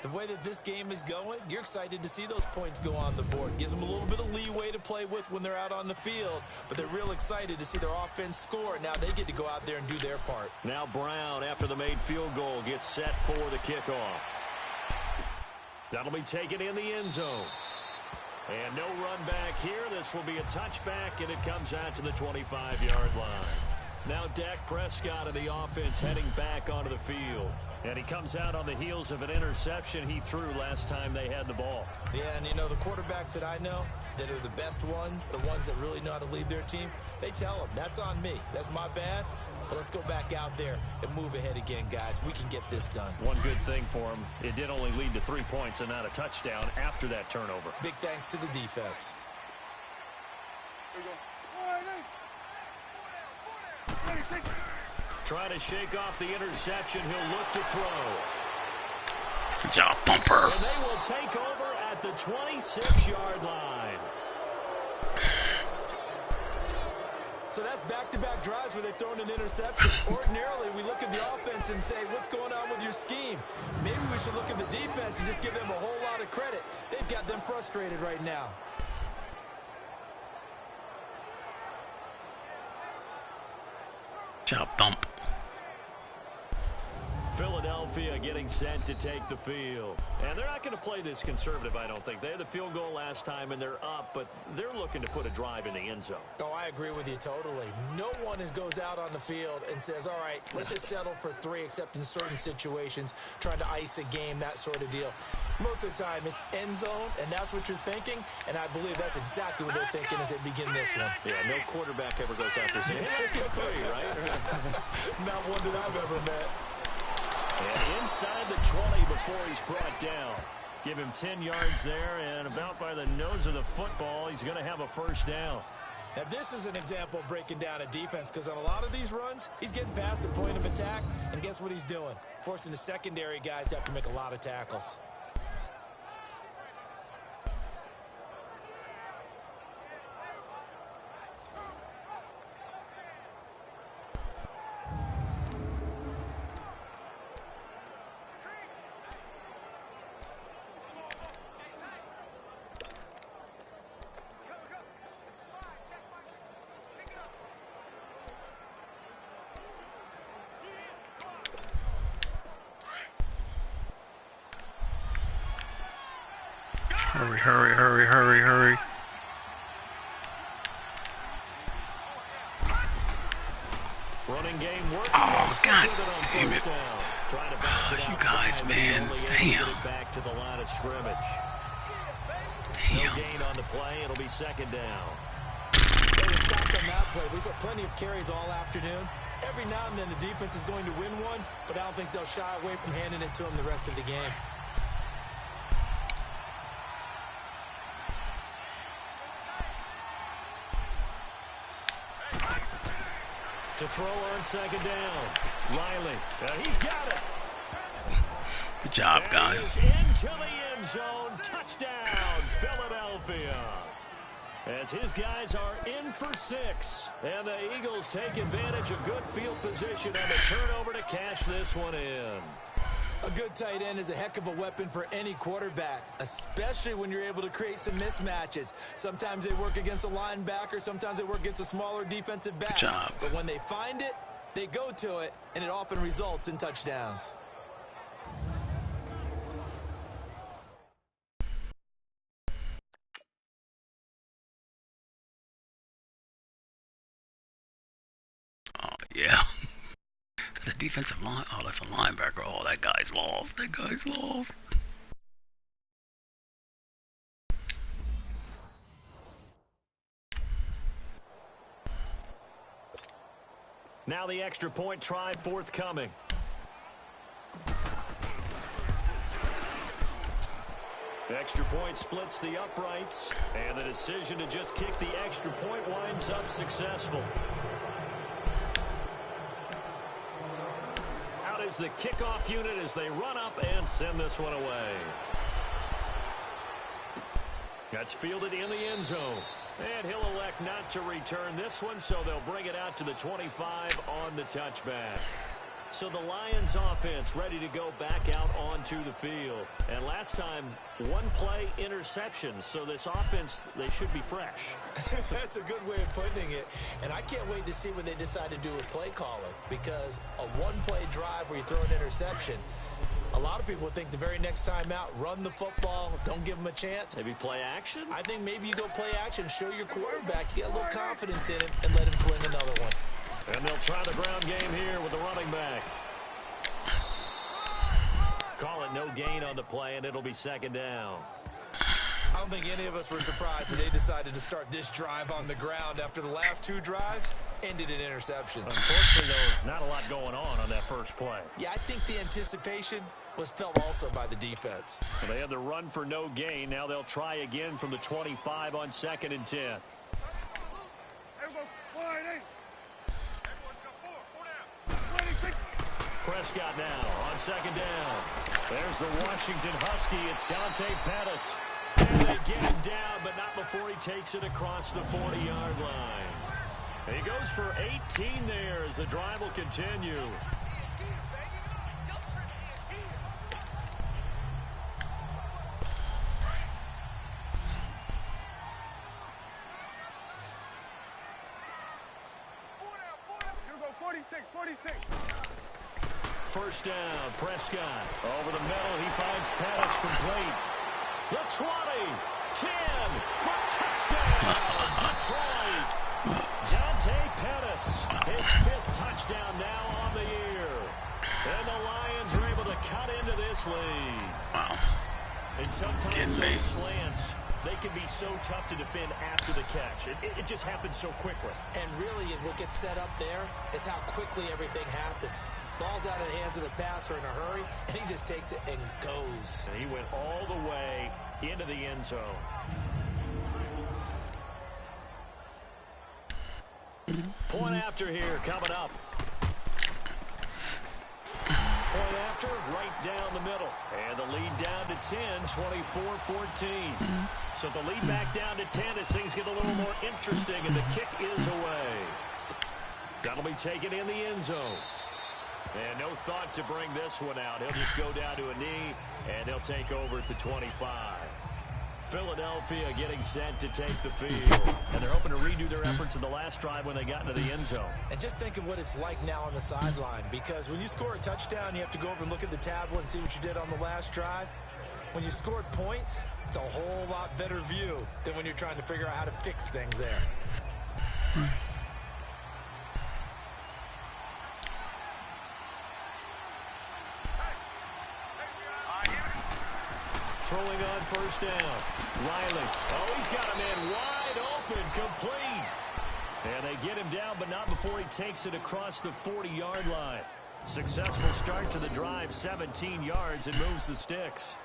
the way that this game is going, you're excited to see those points go on the board. Gives them a little bit of leeway to play with when they're out on the field, but they're real excited to see their offense score. Now they get to go out there and do their part. Now Brown, after the made field goal, gets set for the kickoff. That'll be taken in the end zone. And no run back here. This will be a touchback, and it comes out to the 25-yard line. Now Dak Prescott of the offense heading back onto the field. And he comes out on the heels of an interception he threw last time they had the ball. Yeah, and you know, the quarterbacks that I know that are the best ones, the ones that really know how to lead their team, they tell them, that's on me. That's my bad. But let's go back out there and move ahead again, guys. We can get this done. One good thing for him, it did only lead to 3 points and not a touchdown after that turnover. Big thanks to the defense. Trying to shake off the interception, he'll look to throw. Good job, Bumper. And they will take over at the 26-yard line. So that's back-to-back drives where they've thrown an interception. Ordinarily, we look at the offense and say, what's going on with your scheme? Maybe we should look at the defense and just give them a whole lot of credit. They've got them frustrated right now. Good job, Bump. Philadelphia getting set to take the field. And they're not going to play this conservative, I don't think. They had the field goal last time, and they're up, but they're looking to put a drive in the end zone. Oh, I agree with you totally. No one goes out on the field and says, all right, let's just settle for 3, except in certain situations, trying to ice a game, that sort of deal. Most of the time, it's end zone, and that's what you're thinking, and I believe that's exactly what they're thinking as they begin this one. Yeah, no quarterback ever goes out there saying, hey, let's get 3, right? Not one that I've ever met. And inside the 20 before he's brought down. Give him 10 yards there, and about by the nose of the football, he's going to have a first down. Now, this is an example of breaking down a defense, because on a lot of these runs, he's getting past the point of attack, and guess what he's doing? Forcing the secondary guys to have to make a lot of tackles. Hurry, hurry, hurry, hurry, hurry. Running game working. Oh, God damn it. Trying to bounce it You guys, man. Damn. Back to the line of scrimmage. Damn. No gain on the play. It'll be second down. They were stopped on that play. We saw plenty of carries all afternoon. Every now and then the defense is going to win one, but I don't think they'll shy away from handing it to them the rest of the game. To throw on second down. Riley. He's got it. Good job, guys. Into the end zone. Touchdown, Philadelphia. As his guys are in for 6. And the Eagles take advantage of good field position on the turnover to cash this one in. A good tight end is a heck of a weapon for any quarterback, especially when you're able to create some mismatches. Sometimes they work against a linebacker, sometimes they work against a smaller defensive back. Good job. But when they find it, they go to it, and it often results in touchdowns. Oh, yeah. The defensive line. Oh, that's a linebacker. Oh, that guy's lost. That guy's lost. Now the extra point try forthcoming. The extra point splits the uprights, and the decision to just kick the extra point winds up successful. Out is the kickoff unit as they run up and send this one away. That's fielded in the end zone. And he'll elect not to return this one, so they'll bring it out to the 25 on the touchback. So the Lions offense ready to go back out onto the field. And last time, 1 play interception. So this offense, they should be fresh. That's a good way of putting it. And I can't wait to see what they decide to do with play calling. Because a 1-play drive where you throw an interception, a lot of people would think the very next time out, run the football, don't give them a chance. Maybe play action? I think maybe you go play action, show your quarterback, you get a little confidence in him, and let him fling another one. And they'll try the ground game here with the running back. Call it no gain on the play, and it'll be second down. I don't think any of us were surprised that they decided to start this drive on the ground after the last 2 drives ended in interceptions. Unfortunately, though, not a lot going on that first play. Yeah, I think the anticipation was felt also by the defense. Well, they had the run for no gain. Now they'll try again from the 25 on 2nd and 10. Prescott now on 2nd down. There's the Washington Husky. It's Dante Pettis. And they get him down, but not before he takes it across the 40-yard line. He goes for 18 there as the drive will continue. First down, Prescott. Over the middle, he finds Pettis complete. The 20, 10, for touchdown, Detroit. Dante Pettis, his 5th touchdown now on the year. And the Lions are able to cut into this lead. Wow. And sometimes those slants, they can be so tough to defend after the catch. It just happens so quickly. And really, what gets set up there is how quickly everything happens. Ball's out of the hands of the passer in a hurry, and he just takes it and goes. And he went all the way into the end zone. Point after here coming up. Point after right down the middle. And the lead down to 10, 24-14. So the lead back down to 10 as things get a little more interesting, and the kick is away. That'll be taken in the end zone. And no thought to bring this one out. He'll just go down to a knee, and they'll take over at the 25. Philadelphia getting set to take the field. And they're hoping to redo their efforts in the last drive when they got into the end zone. And just think of what it's like now on the sideline, because when you score a touchdown, you have to go over and look at the tablet and see what you did on the last drive. When you scored points, it's a whole lot better view than when you're trying to figure out how to fix things there. Throwing on first down. Riley. Oh, he's got him in wide open, complete. And they get him down, but not before he takes it across the 40-yard line. Successful start to the drive, 17 yards, and moves the sticks.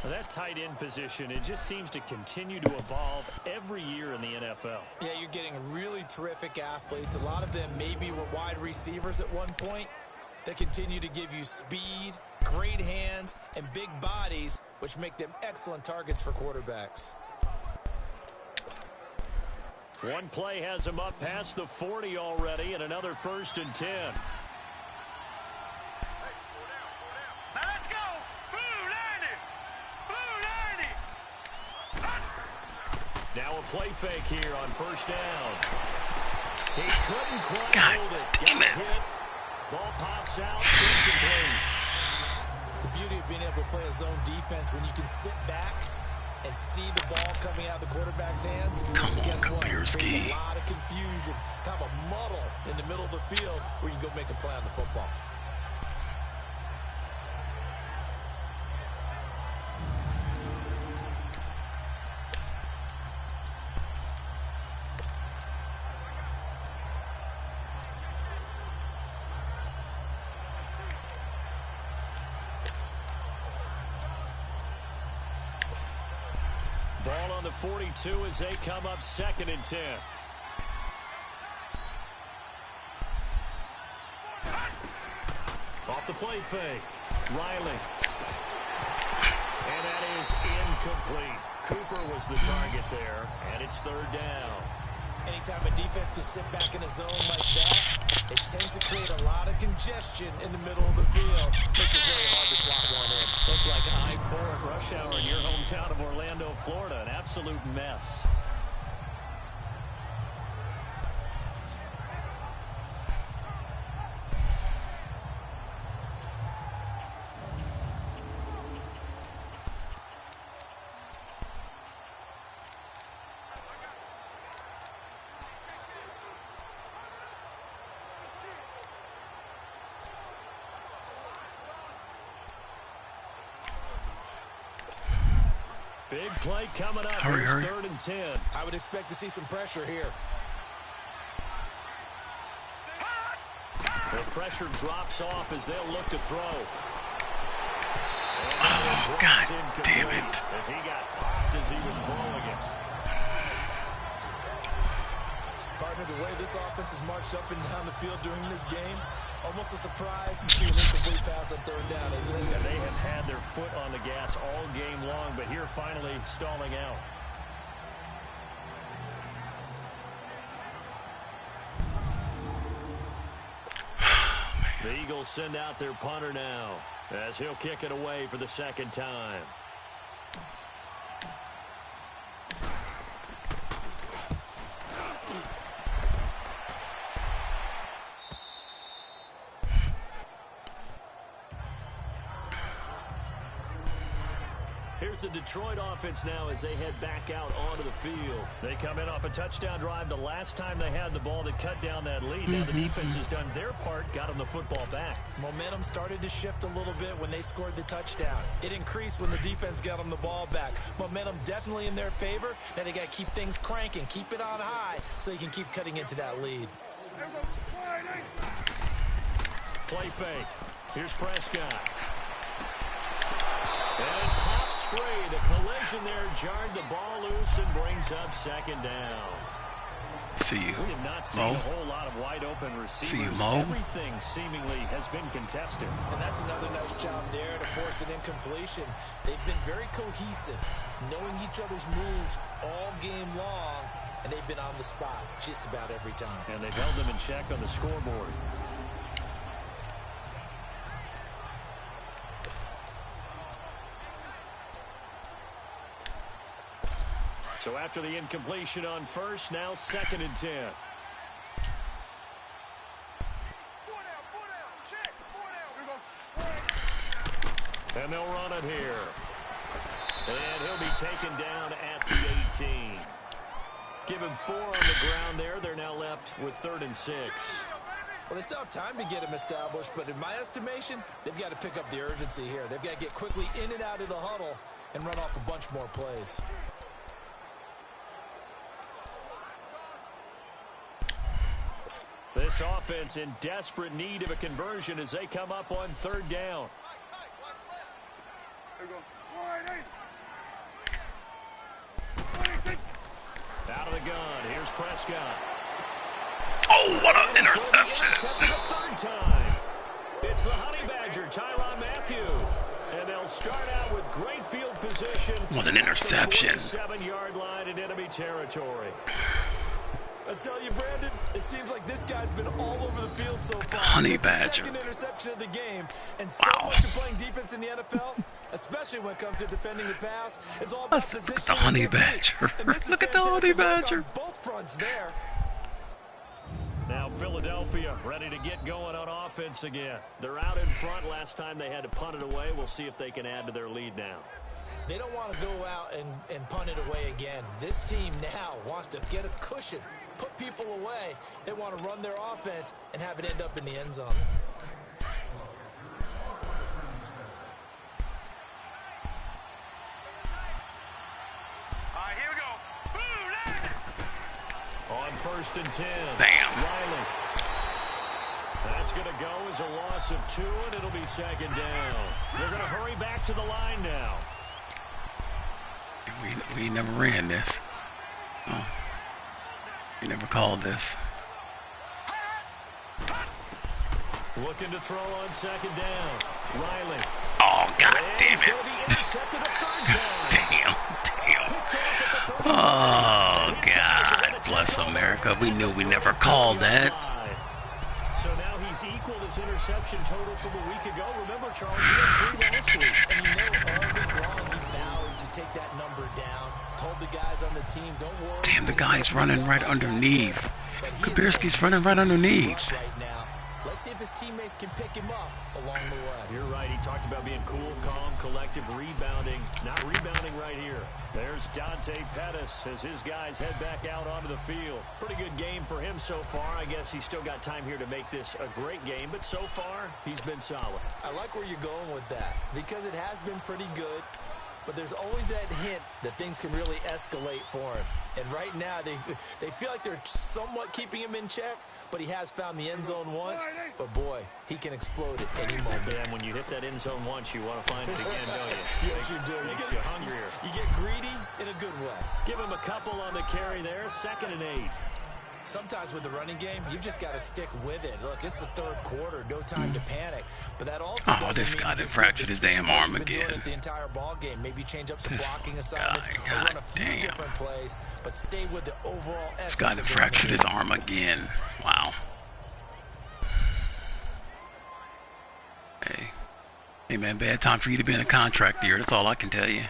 Well, that tight end position, it just seems to continue to evolve every year in the NFL. Yeah, you're getting really terrific athletes. A lot of them maybe were wide receivers at one point. They continue to give you speed, great hands, and big bodies, which make them excellent targets for quarterbacks. One play has him up past the 40 already, and another 1st and 10. Now let's go! Blue 90! Blue 90! Now a play fake here on first down. He couldn't quite God hold it. damn Got it. hit. Ball pops out. Incomplete. The beauty of being able to play a zone defense when you can sit back and see the ball coming out of the quarterback's hands. Come on, Guess what? Kapierski. Creates a lot of confusion, kind of a muddle in the middle of the field where you can go make a play on the football. Ball on the 42 as they come up 2nd and 10. Off the play fake. Riley. And that is incomplete. Cooper was the target there, and it's 3rd down. Anytime a defense can sit back in a zone like that, it tends to create a lot of congestion in the middle of the field. Makes it very hard to slot one in. Looked like I-4 at rush hour in your hometown of Orlando, Florida. An absolute mess. Big play coming up. Hurry, hurry. 3rd and 10. I would expect to see some pressure here. The pressure drops off as they'll look to throw. Oh, God damn it. As he got popped as he was throwing it. Partner, the way this offense has marched up and down the field during this game, it's almost a surprise to see an incomplete pass on 3rd down, isn't it? Yeah, they have had their foot on the gas all game long, but here finally stalling out. The Eagles send out their punter now as he'll kick it away for the 2nd time. Here's the Detroit offense now as they head back out onto the field. They come in off a touchdown drive the last time they had the ball that cut down that lead. Now the defense has done their part, got them the football back. Momentum started to shift a little bit when they scored the touchdown. It increased when the defense got them the ball back. Momentum definitely in their favor. Now they got to keep things cranking, keep it on high so they can keep cutting into that lead. Play fake. Here's Prescott. And pops free. The collision there jarred the ball loose and brings up 2nd down. See you, We have not seen Mo. a whole lot of wide open receivers. See you, Mo. Everything seemingly has been contested. And that's another nice job there to force an incompletion. They've been very cohesive, knowing each other's moves all game long, and they've been on the spot just about every time. And they've held them in check on the scoreboard. So after the incompletion on 1st, now 2nd and 10. And they'll run it here. And he'll be taken down at the 18. Give him 4 on the ground there. They're now left with 3rd and 6. Well, they still have time to get him established, but in my estimation, they've got to pick up the urgency here. They've got to get quickly in and out of the huddle and run off a bunch more plays. This offense in desperate need of a conversion as they come up on 3rd down. Out of the gun. Here's Prescott. Oh, what an interception. Intercepted a 3rd time. It's the Honey Badger, Tyrann Mathieu. And they'll start out with great field position. What an interception. 7-yard line in enemy territory. I tell you, Brandon, it seems like this guy's been all over the field so far. Honey It's Badger. The 2nd interception of the game, and so Wow. much of playing defense in the NFL, especially when it comes to defending the pass, is all about Look at positioning the Honey and technique. Badger. And this is Look at the Honey fantastic work Badger. on both fronts there. Now Philadelphia ready to get going on offense again. They're out in front. Last time they had to punt it away. We'll see if they can add to their lead now. They don't want to go out and punt it away again. This team now wants to get a cushion, put people away. They want to run their offense and have it end up in the end zone. All right, here we go. Boom, On 1st and 10. Damn. Riley. That's going to go as a loss of 2, and it'll be 2nd down. They're going to hurry back to the line now. We never ran this. Oh. We never called this. Looking to throw on 2nd down. Riley. Oh, God And damn he's it. going to be intercepted a 3rd time. Damn. Picked off at the 35. Oh, His guys are gonna God. take Bless over America. We knew we the never called that. 35. So now he's equaled his interception total from a week ago. Remember, Charles, he had 3 last week. And you know, all week long, he vowed to take that number down. Told the guys on the team, don't worry. Damn, the guy's running right underneath. Kabirski's running right underneath. Right now. Let's see if his teammates can pick him up along the way. You're right. He talked about being cool, calm, collective, rebounding. Not rebounding right here. There's Dante Pettis as his guys head back out onto the field. Pretty good game for him so far. I guess he's still got time here to make this a great game, but so far, he's been solid. I like where you're going with that because it has been pretty good. but there's always that hint that things can really escalate for him. And right now, they feel like they're somewhat keeping him in check, but he has found the end zone once. But, boy, he can explode at any moment. Yeah, and when you hit that end zone once, you want to find it again, don't you? Yes, you do. Makes you hungrier. You get greedy in a good way. Give him a couple on the carry there, 2nd and 8. Sometimes with the running game, you've just got to stick with it. Look, it's the 3rd quarter, no time to panic. But that also this guy that fractured his damn arm again. The entire ball game. Maybe change up some blocking assignments or run a few different plays, but stay with the overall essence. This guy that fractured his arm again. Wow. Hey man, bad time for you to be in a contract year. That's all I can tell you.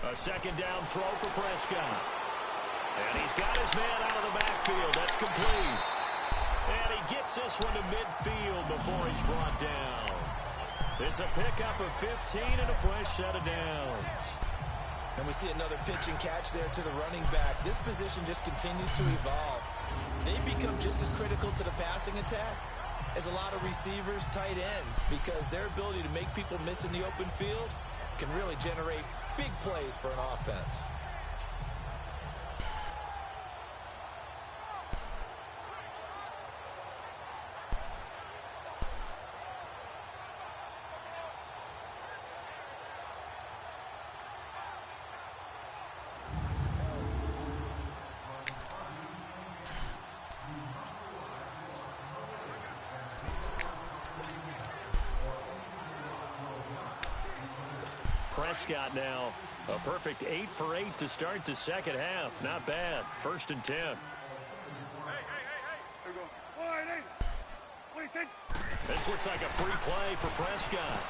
A 2nd down throw for Prescott. And he's got his man out of the backfield. That's complete. And he gets this one to midfield before he's brought down. It's a pickup of 15 and a fresh set of downs. And we see another pitch and catch there to the running back. This position just continues to evolve. They become just as critical to the passing attack as a lot of receivers, tight ends, because their ability to make people miss in the open field can really generate big plays for an offense. Prescott now, a perfect 8 for 8 to start the 2nd half. Not bad. 1st and 10. Hey. There we go. 180. 26. This looks like a free play for Prescott.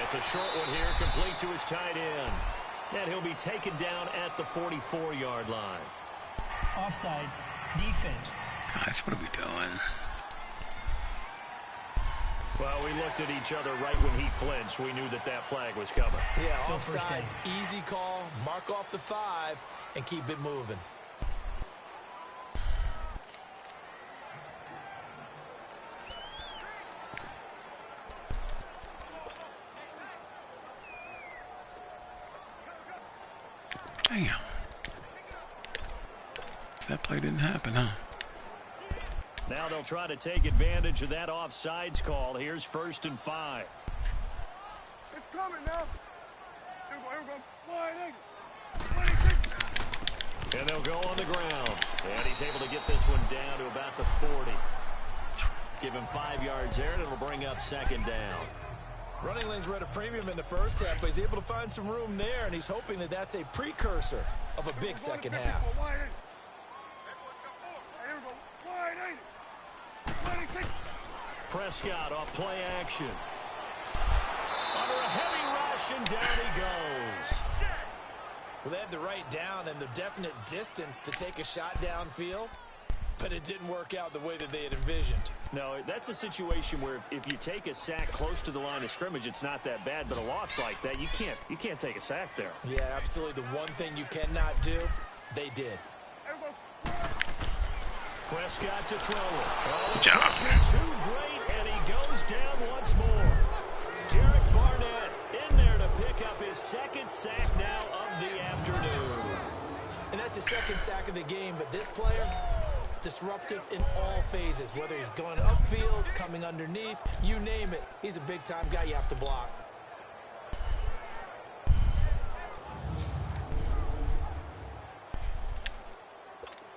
It's a short one here, complete to his tight end. And he'll be taken down at the 44-yard line. Offside. Defense. Guys, what are we doing? Well, we looked at each other right when he flinched. We knew that that flag was coming. Yeah, Still first down. offsides, easy call, mark off the 5, and keep it moving. Damn. That play didn't happen, huh? Now they'll try to take advantage of that offsides call. Here's 1st and 5. It's coming now. Here we go. 180. 26. And they'll go on the ground. And he's able to get this one down to about the 40. Give him 5 yards there, and it'll bring up 2nd down. Running lanes were at a premium in the first half, but he's able to find some room there, and he's hoping that that's a precursor of a big second half. 180. Here we go. 180. 26. Prescott off play action. Under a heavy rush, and down he goes. Well, they had the right down and the definite distance to take a shot downfield, but it didn't work out the way that they had envisioned. No, that's a situation where if you take a sack close to the line of scrimmage, it's not that bad, but a loss like that, you can't take a sack there. Yeah, absolutely. The one thing you cannot do, they did. Here we go. Prescott to throw it. Oh, Good job. Too great, and he goes down once more. Derek Barnett in there to pick up his 2nd sack now of the afternoon. And that's his 2nd sack of the game, but this player, disruptive in all phases, whether he's going upfield, coming underneath, you name it. He's a big-time guy you have to block.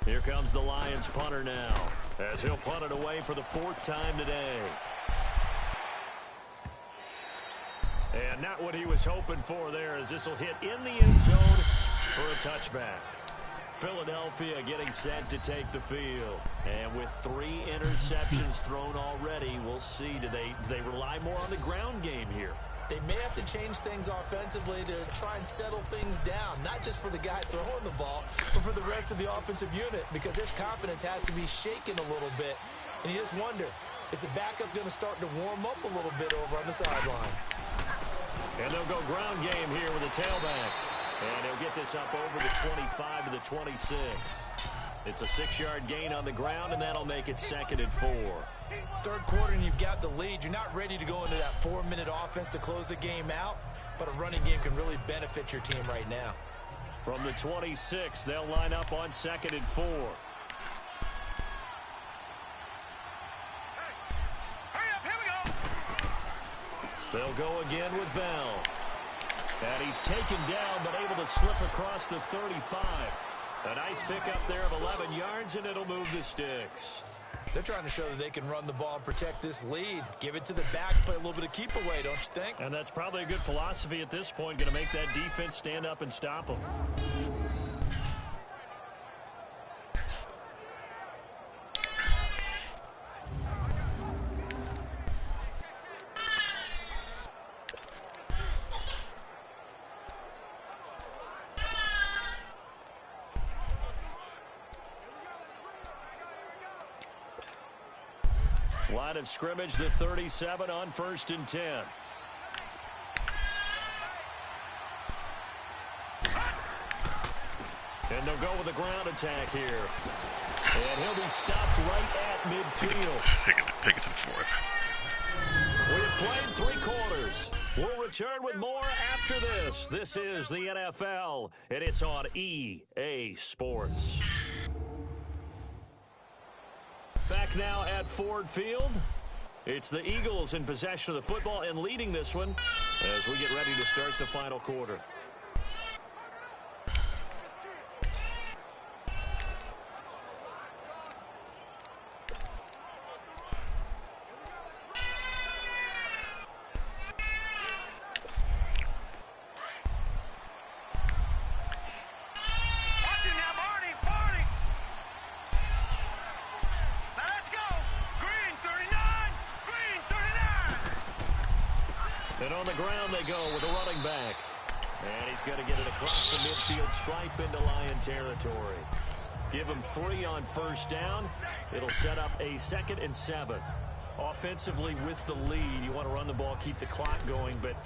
Here comes the Lions punter now, as he'll punt it away for the 4th time today. And not what he was hoping for there, as this will hit in the end zone for a touchback. Philadelphia getting set to take the field. And with 3 interceptions thrown already, we'll see, do they rely more on the ground game here? They may have to change things offensively to try and settle things down, not just for the guy throwing the ball, but for the rest of the offensive unit, because their confidence has to be shaken a little bit. And you just wonder, is the backup going to start to warm up a little bit over on the sideline? And they'll go ground game here with a tailback. And he'll get this up over the 25 to the 26. It's a 6-yard gain on the ground, and that'll make it 2nd and 4. 3rd quarter, and you've got the lead. You're not ready to go into that 4-minute offense to close the game out. but a running game can really benefit your team right now. From the 26, they'll line up on 2nd and 4. They'll go again with Bell. And he's taken down, but able to slip across the 35. A nice pickup there of 11 yards, and it'll move the sticks. They're trying to show that they can run the ball and protect this lead. Give it to the backs, play a little bit of keep away, don't you think? And that's probably a good philosophy at this point, going to make that defense stand up and stop them. Line of scrimmage, the 37 on 1st and 10. And they'll go with a ground attack here. And he'll be stopped right at midfield. Take it to the 4th. We've played 3 quarters. We'll return with more after this. This is the NFL, and it's on EA Sports. Back now at Ford Field. It's the Eagles in possession of the football and leading this one as we get ready to start the final quarter. And on the ground they go with a running back. And he's going to get it across the midfield stripe into Lion territory. Give him 3 on 1st down. It'll set up a 2nd and 7. Offensively with the lead, you want to run the ball, keep the clock going, but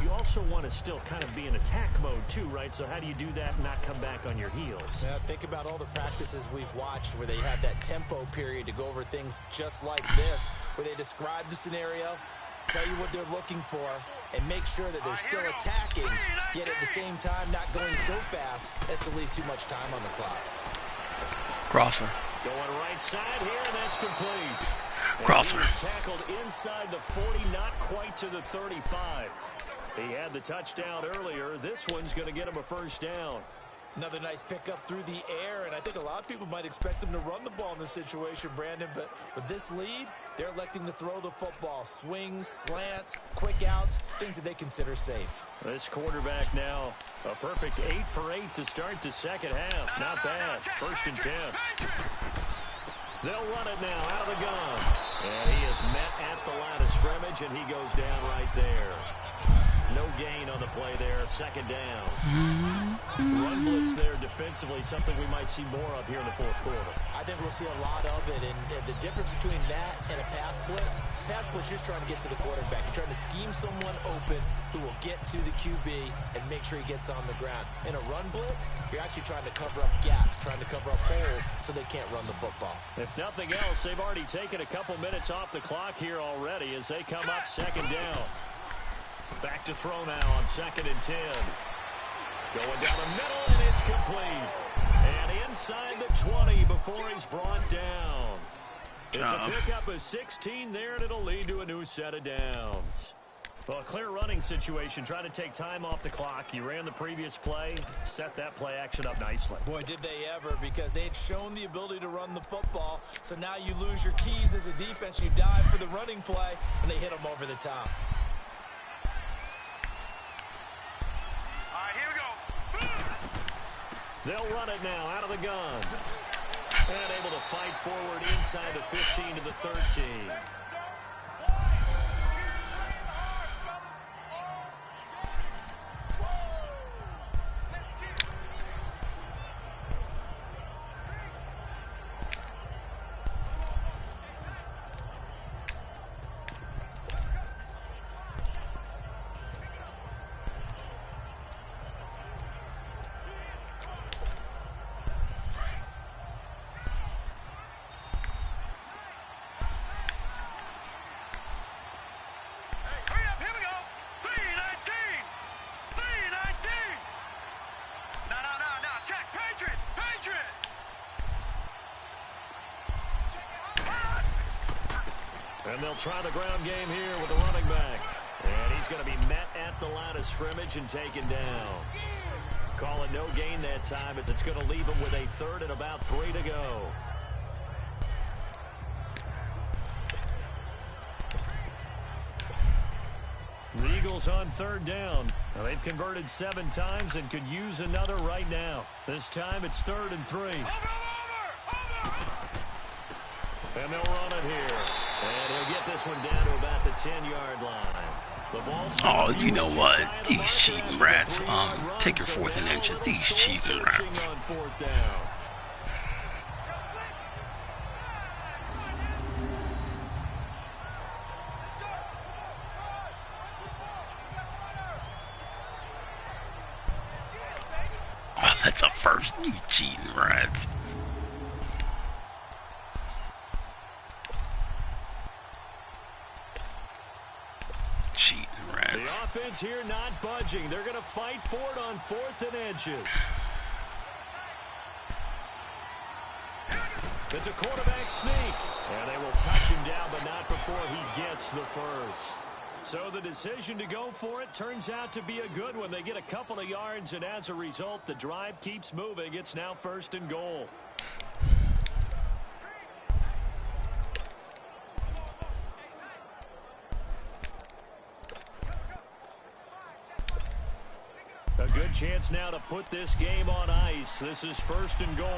you also want to still kind of be in attack mode too, right? So how do you do that and not come back on your heels? Yeah, think about all the practices we've watched where they have that tempo period to go over things just like this, where they describe the scenario, tell you what they're looking for, and make sure that they're still attacking, yet at the same time not going so fast as to leave too much time on the clock. Crosser. Going right side here, and that's complete. Crosser. And he was tackled inside the 40, not quite to the 35. He had the touchdown earlier. This one's going to get him a 1st down. Another nice pickup through the air, and I think a lot of people might expect them to run the ball in this situation, Brandon, but with this lead, they're electing to throw the football. Swings, slants, quick outs, things that they consider safe. This quarterback now, a perfect 8 for 8 to start the 2nd half. Not bad. 1st and 10. They'll run it now out of the gun. And he is met at the line of scrimmage, and he goes down right there. No gain on the play there, 2nd down. Run blitz there defensively, something we might see more of here in the 4th quarter. I think we'll see a lot of it, and the difference between that and a pass blitz, you're just trying to get to the quarterback. You're trying to scheme someone open who will get to the QB and make sure he gets on the ground. In a run blitz, you're actually trying to cover up gaps, trying to cover up holes so they can't run the football. If nothing else, they've already taken a couple minutes off the clock here already as they come up 2nd down. Back to throw now on 2nd and 10. Going down the middle, and it's complete. And inside the 20 before he's brought down. It's a pickup of 16 there, and it'll lead to a new set of downs. Well, a clear running situation, trying to take time off the clock. You ran the previous play, set that play action up nicely. Boy, did they ever, because they had shown the ability to run the football. So now you lose your keys as a defense. You dive for the running play, and they hit them over the top. They'll run it now out of the gun. And able to fight forward inside the 15 to the 13. They'll try the ground game here with the running back. And he's going to be met at the line of scrimmage and taken down. Call it no gain that time as it's going to leave him with a third and about 3 to go. The Eagles on third down. Now they've converted 7 times and could use another right now. This time it's 3rd and 3. And they'll run it here. And he'll get this one down to about the 10-yard line. Oh, you know what? These cheating rats. Take your 4th and inches. These cheating rats. Oh, that's a first. You cheating rats. The offense here not budging. They're going to fight for it on 4th and inches. It's a quarterback sneak. And they will touch him down, but not before he gets the first. So the decision to go for it turns out to be a good one. They get a couple of yards, and as a result, the drive keeps moving. It's now 1st and goal. A good chance now to put this game on ice. This is 1st and goal.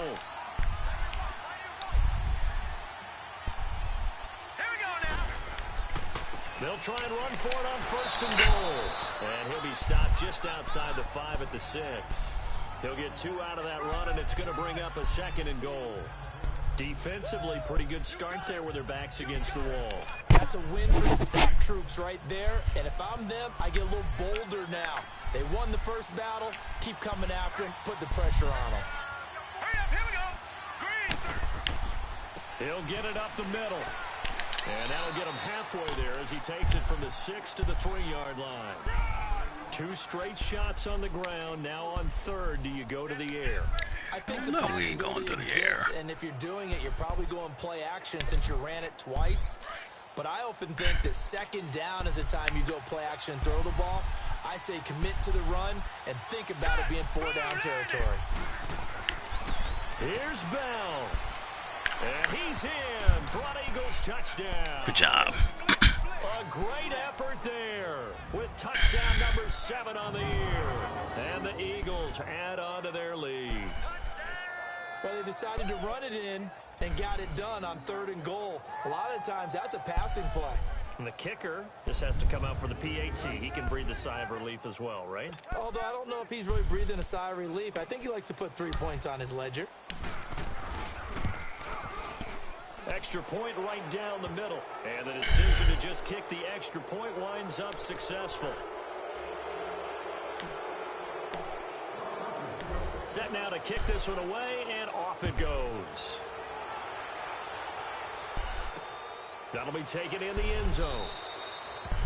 Here we go now. They'll try and run for it on 1st and goal. And he'll be stopped just outside the 5 at the 6. He'll get 2 out of that run, and it's going to bring up a 2nd and goal. Defensively, pretty good start there with their backs against the wall. That's a win for the stat troops right there. And if I'm them, I get a little bolder now. They won the first battle. Keep coming after them. Put the pressure on them. Hurry up, here we go. Green. He'll get it up the middle. And that'll get him halfway there as he takes it from the 6 to the 3-yard line. 2 straight shots on the ground. Now on 3rd, do you go to the air? I think the No, we ain't going to the air. And if you're doing it, you're probably going play action since you ran it twice. But I often think that 2nd down is the time you go play action and throw the ball. I say commit to the run and think about it being 4-down territory. Here's Bell. And he's in for an Eagles touchdown. Good job. A great effort there with touchdown number 7 on the year. And the Eagles add on to their lead. Well, they decided to run it in and got it done on 3rd and goal. A lot of times that's a passing play. And the kicker just has to come out for the PAT. He can breathe a sigh of relief as well, right? Although I don't know if he's really breathing a sigh of relief. I think he likes to put 3 points on his ledger. Extra point right down the middle. And the decision to just kick the extra point winds up successful. Set now to kick this one away, and off it goes. That'll be taken in the end zone.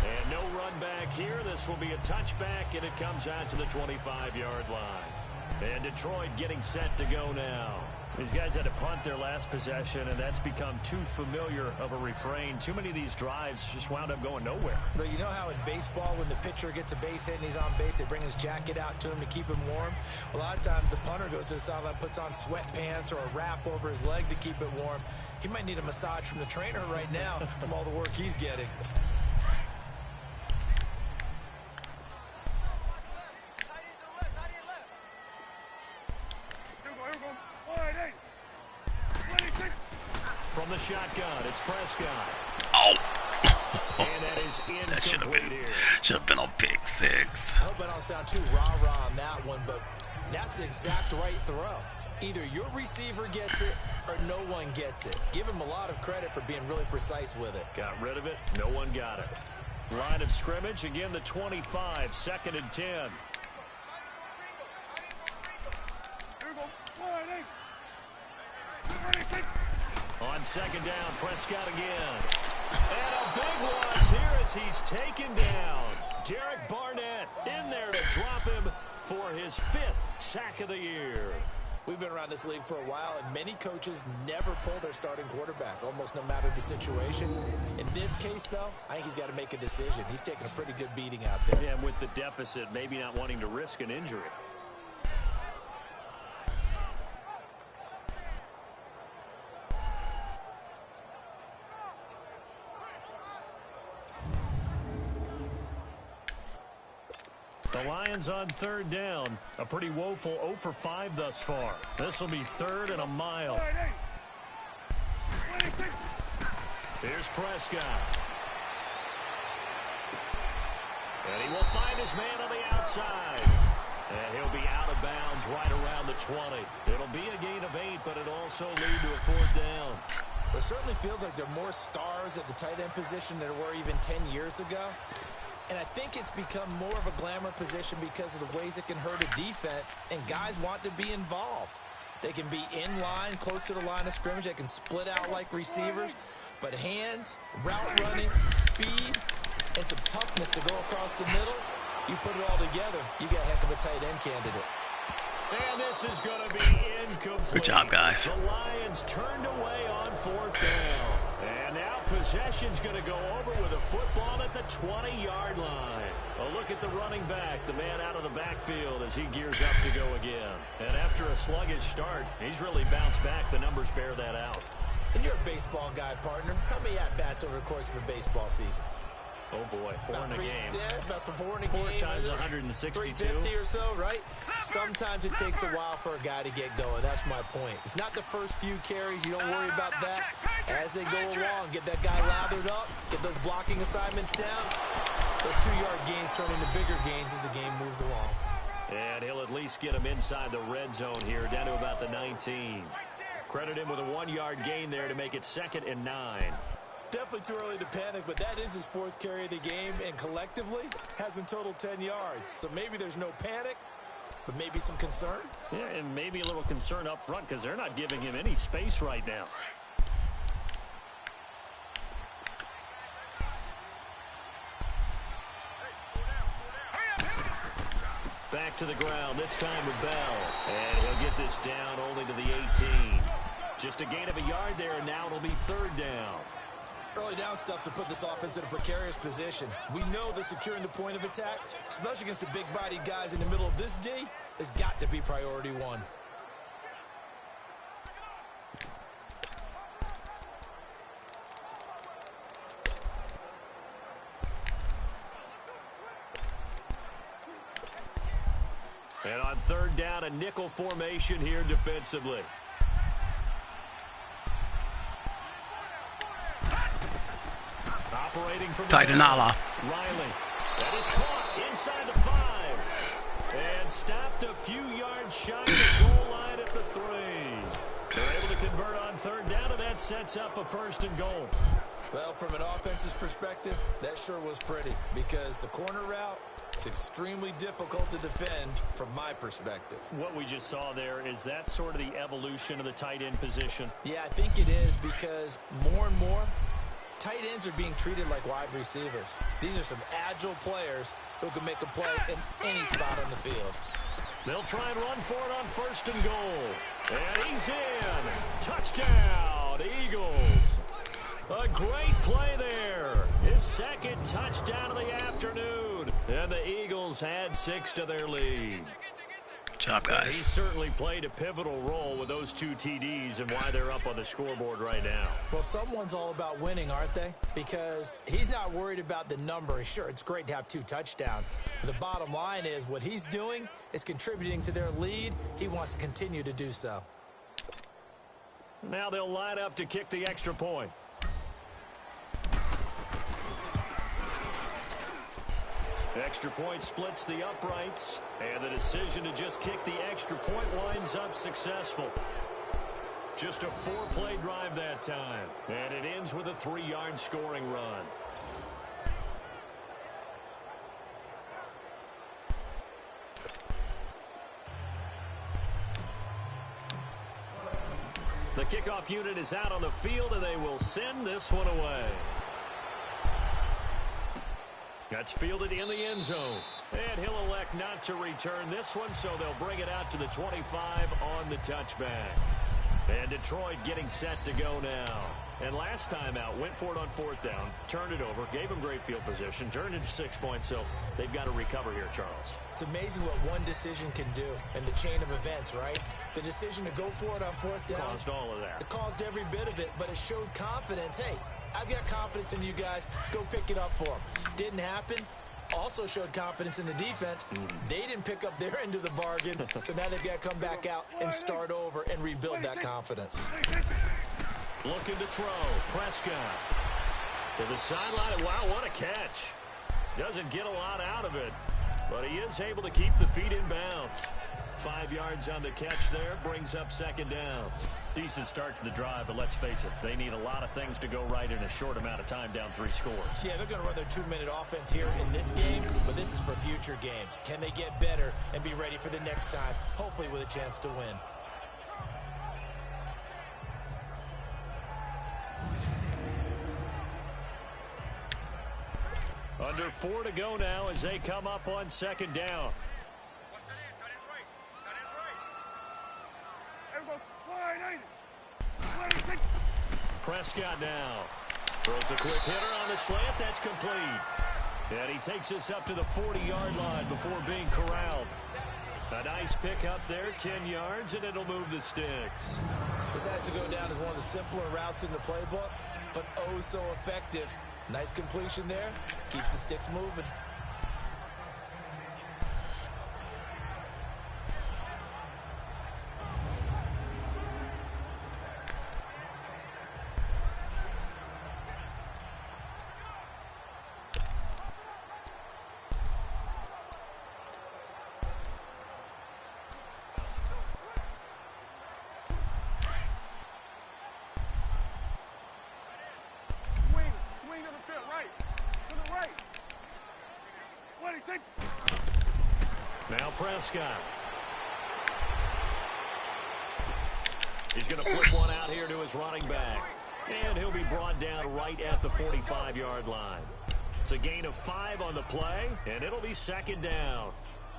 And no run back here. This will be a touchback, and it comes out to the 25-yard line. And Detroit getting set to go now. These guys had to punt their last possession, and that's become too familiar of a refrain. Too many of these drives just wound up going nowhere. But you know how in baseball, when the pitcher gets a base hit and he's on base, they bring his jacket out to him to keep him warm? A lot of times the punter goes to the sideline, puts on sweatpants or a wrap over his leg to keep it warm. He might need a massage from the trainer right now from all the work he's getting. From the shotgun, it's Prescott. Oh. And that is That should have been a pick 6. I hope I don't sound too rah-rah on that one, but that's the exact right throw. Either your receiver gets it or no one gets it. Give him a lot of credit for being really precise with it. Got rid of it. No one got it. Line of scrimmage, again the 25, 2nd and 10. On 2nd down, Prescott again. And a big loss here as he's taken down. Derek Barnett in there to drop him for his 5th sack of the year. We've been around this league for a while, and many coaches never pull their starting quarterback, almost no matter the situation. In this case, though, I think he's got to make a decision. He's taking a pretty good beating out there. Yeah, and with the deficit, maybe not wanting to risk an injury. The Lions on third down. A pretty woeful 0 for 5 thus far. This will be third and a mile. Here's Prescott. And he will find his man on the outside. And he'll be out of bounds right around the 20. It'll be a gain of 8, but it'll also lead to a fourth down. It certainly feels like there are more stars at the tight end position than there were even 10 years ago. And I think it's become more of a glamour position because of the ways it can hurt a defense, and guys want to be involved. They can be in line, close to the line of scrimmage. They can split out like receivers. But hands, route running, speed, and some toughness to go across the middle, you put it all together, you got a heck of a tight end candidate. And this is going to be incomplete. Good job, guys. The Lions turned away on fourth down. And now possession's going to go over with a football at the 20-yard line. A look at the running back, the man out of the backfield as he gears up to go again. And after a sluggish start, he's really bounced back. The numbers bear that out. And you're a baseball guy, partner. How many at-bats over the course of a baseball season? Oh, boy, 4 in a game. Yeah, about the 4 in a game. 4 times 162. 350 or so, right? Sometimes it takes a while for a guy to get going. That's my point. It's not the first few carries. You don't worry about that. As they go along, get that guy lathered up, get those blocking assignments down. Those 2-yard gains turn into bigger gains as the game moves along. And he'll at least get him inside the red zone here, down to about the 19. Credit him with a 1-yard gain there to make it 2nd and 9. Definitely too early to panic, but that is his 4th carry of the game, and collectively has in total 10 yards. So maybe there's no panic, but maybe some concern. Yeah, and maybe a little concern up front because they're not giving him any space right now. Back to the ground, this time with Bell. And he'll get this down only to the 18. Just a gain of a yard there, and now it'll be 3rd down. Early down stuff to put this offense in a precarious position. We know that securing the point of attack, especially against the big-bodied guys in the middle of this D, has got to be priority 1. And on 3rd down, a nickel formation here defensively. Operating from Titanala. Riley. That is caught inside the 5. And stopped a few yards shy of the goal line at the 3. They're able to convert on 3rd down, and that sets up a 1st and goal. Well, from an offense's perspective, that sure was pretty because the corner route, it's extremely difficult to defend from my perspective. What we just saw there, is that sort of the evolution of the tight end position? Yeah, I think it is because more and more, tight ends are being treated like wide receivers. These are some agile players who can make a play in any spot on the field. They'll try and run for it on 1st and goal. And he's in. Touchdown, Eagles. A great play there. His 2nd touchdown of the afternoon. And the Eagles had 6 to their lead. Good job, He guys. certainly played a pivotal role with those 2 TDs and why they're up on the scoreboard right now. Well, someone's all about winning, aren't they? Because he's not worried about the number. Sure, it's great to have 2 touchdowns. But the bottom line is what he's doing is contributing to their lead. He wants to continue to do so. Now they'll line up to kick the extra point. Extra point splits the uprights, and the decision to just kick the extra point winds up successful. Just a 4-play drive that time, and it ends with a 3-yard scoring run. The kickoff unit is out on the field, and they will send this one away. That's fielded in the end zone. And he'll elect not to return this one, so they'll bring it out to the 25 on the touchback. And Detroit getting set to go now. And last time out, went for it on 4th down, turned it over, gave them great field position, turned into 6 points, so they've got to recover here, Charles. It's amazing what one decision can do in the chain of events, right? The decision to go for it on 4th down. Caused all of that. It caused every bit of it, but it showed confidence. Hey, I've got confidence in you guys. Go pick it up for them. Didn't happen. Also showed confidence in the defense. They didn't pick up their end of the bargain, so now they've got to come back out and start over and rebuild that confidence. Looking to throw. Prescott to the sideline. Wow, what a catch. Doesn't get a lot out of it, but he is able to keep the feet in bounds. 5 yards on the catch there, brings up 2nd down. Decent start to the drive, but let's face it, they need a lot of things to go right in a short amount of time, down 3 scores. Yeah, they're going to run their 2-minute offense here in this game, but this is for future games. Can they get better and be ready for the next time, hopefully with a chance to win? Under 4 to go now as they come up on 2nd down. Prescott now throws a quick hitter on the slant. That's complete. And he takes this up to the 40-yard line before being corralled. A nice pick up there, 10 yards, and it'll move the sticks. This has to go down as one of the simpler routes in the playbook, but oh so effective. Nice completion there. Keeps the sticks moving. Now Prescott. He's going to flip one out here to his running back. And he'll be brought down right at the 45-yard line. It's a gain of 5 on the play, and it'll be 2nd down.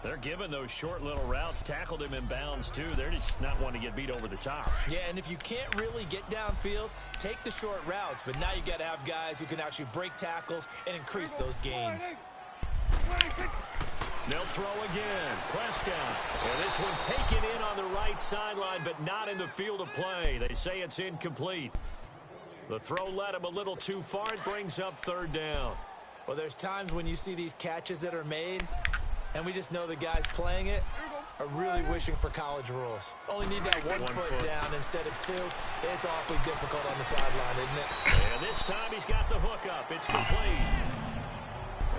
They're giving those short little routes, tackled him in bounds too. They're just not wanting to get beat over the top. Yeah, and if you can't really get downfield, take the short routes. But now you got to have guys who can actually break tackles and increase those gains. They'll throw again. Prescott. And this one taken in on the right sideline, but not in the field of play. They say it's incomplete. The throw led him a little too far. It brings up 3rd down. Well, there's times when you see these catches that are made, and we just know the guys playing it are really wishing for college rules. Only need that one foot down instead of 2. It's awfully difficult on the sideline, isn't it? And this time he's got the hook up. It's complete.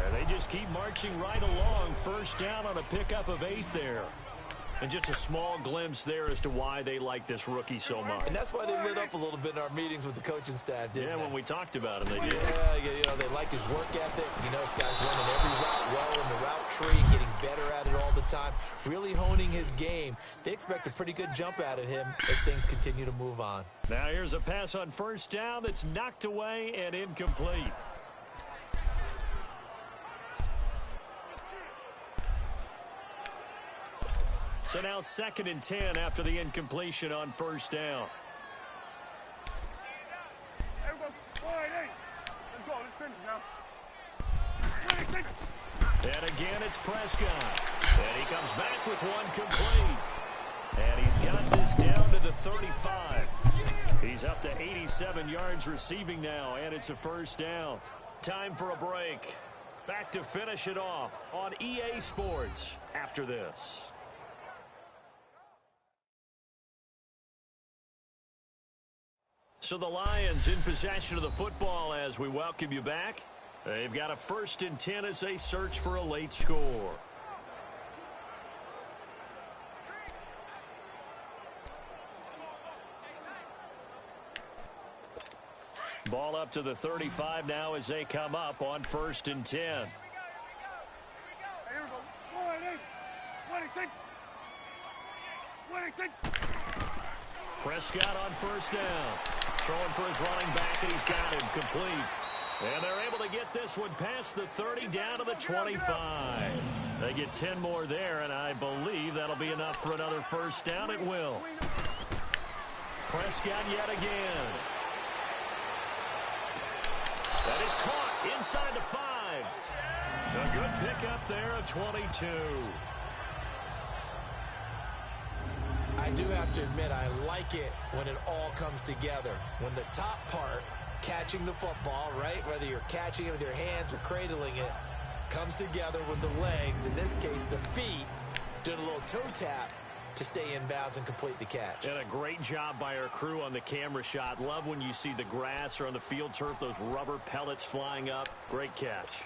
And they just keep marching right along. 1st down on a pickup of 8 there. And just a small glimpse there as to why they like this rookie so much. And that's why they lit up a little bit in our meetings with the coaching staff, didn't they? Yeah, when we talked about him, they did. Yeah, you know, they like his work ethic. You know, this guy's running every route well in the route tree and getting better at it all the time. Really honing his game. They expect a pretty good jump out of him as things continue to move on. Now here's a pass on 1st down that's knocked away and incomplete. So now 2nd and 10 after the incompletion on 1st down. And again, it's Prescott. And he comes back with one complete. And he's got this down to the 35. He's up to 87 yards receiving now, and it's a 1st down. Time for a break. Back to finish it off on EA Sports after this. So the Lions in possession of the football as we welcome you back. They've got a 1st and 10 as they search for a late score. Ball up to the 35 now as they come up on 1st and 10. Prescott on first down. Throwing for his running back, and he's got him complete. And they're able to get this one past the 30 down to the 25. They get 10 more there, and I believe that'll be enough for another first down. It will. Prescott yet again. That is caught inside the 5. A good pickup there of 22. I do have to admit, I like it when it all comes together. When the top part, catching the football, right, whether you're catching it with your hands or cradling it, comes together with the legs, in this case the feet, doing a little toe tap to stay in bounds and complete the catch. And a great job by our crew on the camera shot. Love when you see the grass or on the field turf, those rubber pellets flying up. Great catch.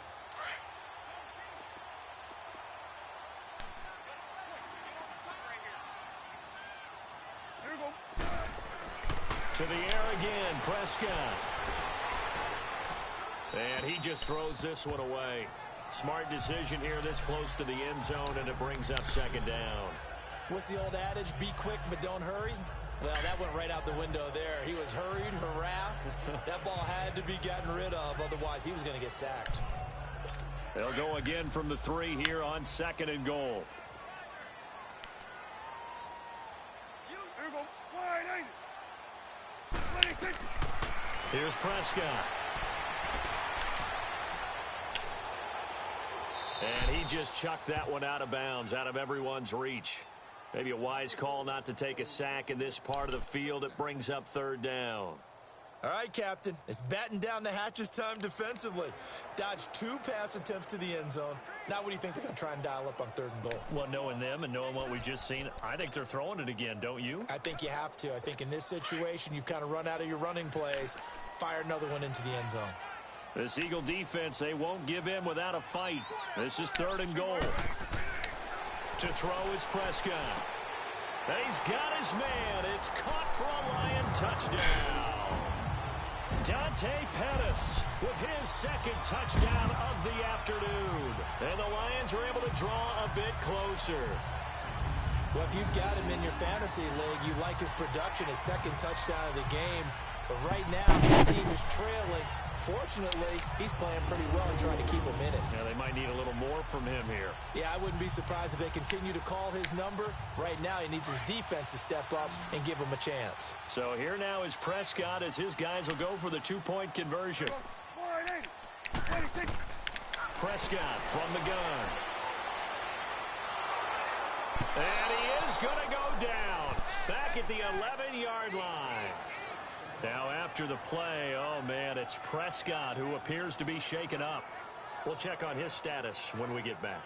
To the air again, Prescott. And he just throws this one away. Smart decision here this close to the end zone, and it brings up second down. What's the old adage? Be quick, but don't hurry. Well, that went right out the window there. He was hurried, harassed. That ball had to be gotten rid of, otherwise he was going to get sacked. They'll go again from the 3 here on second and goal. Here's Prescott. And he just chucked that one out of bounds, out of everyone's reach. Maybe a wise call not to take a sack in this part of the field. It brings up third down. All right, Captain. It's batten down the hatches time defensively. Dodged 2 pass attempts to the end zone. Now what do you think they're going to try and dial up on third and goal? Well, knowing them and knowing what we just seen, I think they're throwing it again, don't you? I think you have to. I think in this situation, you've kind of run out of your running plays. Fire another one into the end zone. This Eagle defense, they won't give in without a fight. This is third and goal. To throw is Prescott. And he's got his man. It's caught for a Lion touchdown. Dante Pettis with his second touchdown of the afternoon. And the Lions are able to draw a bit closer. Well, if you've got him in your fantasy league, you like his production, his second touchdown of the game. But right now, his team is trailing. Fortunately, he's playing pretty well and trying to keep him in it. Yeah, they might need a little more from him here. Yeah, I wouldn't be surprised if they continue to call his number. Right now, he needs his defense to step up and give him a chance. So here now is Prescott as his guys will go for the 2-point conversion. Prescott from the gun. And he is going to go down back at the 11-yard line. Now after the play, oh man, it's Prescott who appears to be shaken up. We'll check on his status when we get back.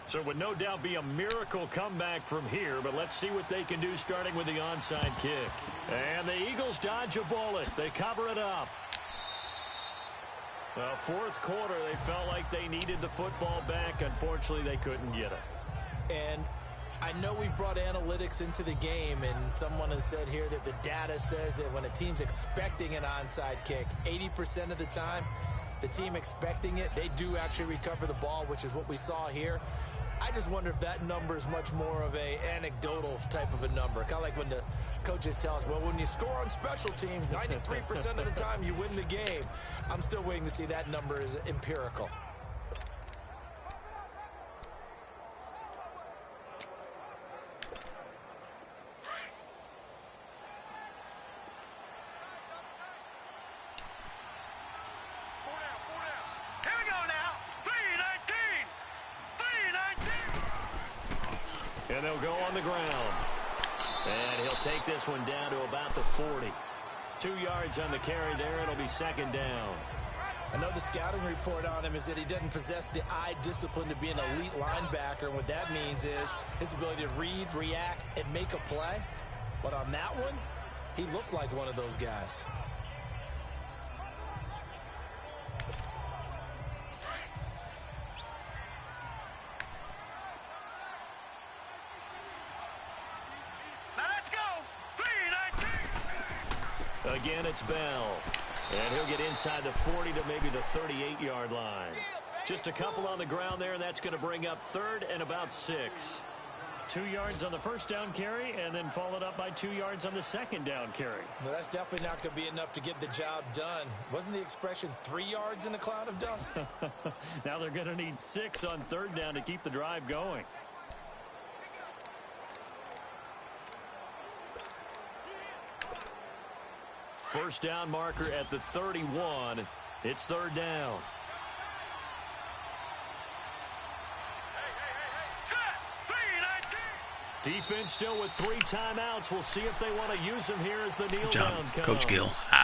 So it would no doubt be a miracle comeback from here, but let's see what they can do starting with the onside kick. And the Eagles dodge a bullet. They cover it up. Well, fourth quarter, they felt like they needed the football back. Unfortunately, they couldn't get it. And I know we brought analytics into the game, and someone has said here that the data says that when a team's expecting an onside kick, 80% of the time, the team expecting it, they do actually recover the ball, which is what we saw here. I just wonder if that number is much more of a anecdotal type of a number. Kind of like when the coaches tell us, well, when you score on special teams, 93% of the time you win the game. I'm still waiting to see that number is empirical. And they'll go on the ground. And he'll take this one down to about the 40. 2 yards on the carry there. It'll be second down. I know the scouting report on him is that he doesn't possess the eye discipline to be an elite linebacker. And what that means is his ability to read, react, and make a play. But on that one, he looked like one of those guys. Now let's go. 3-19. Again, it's Bell. And he'll get inside the 40 to maybe the 38-yard line. Just a couple on the ground there, and that's going to bring up 3rd and about 6. 2 yards on the first down carry, and then followed up by 2 yards on the second down carry. Well, that's definitely not going to be enough to get the job done. Wasn't the expression 3 yards in a cloud of dust? Now they're going to need 6 on 3rd down to keep the drive going. First down marker at the 31. It's 3rd down. Defense still with 3 timeouts. We'll see if they want to use them here as the kneel down comes. Coach Gill.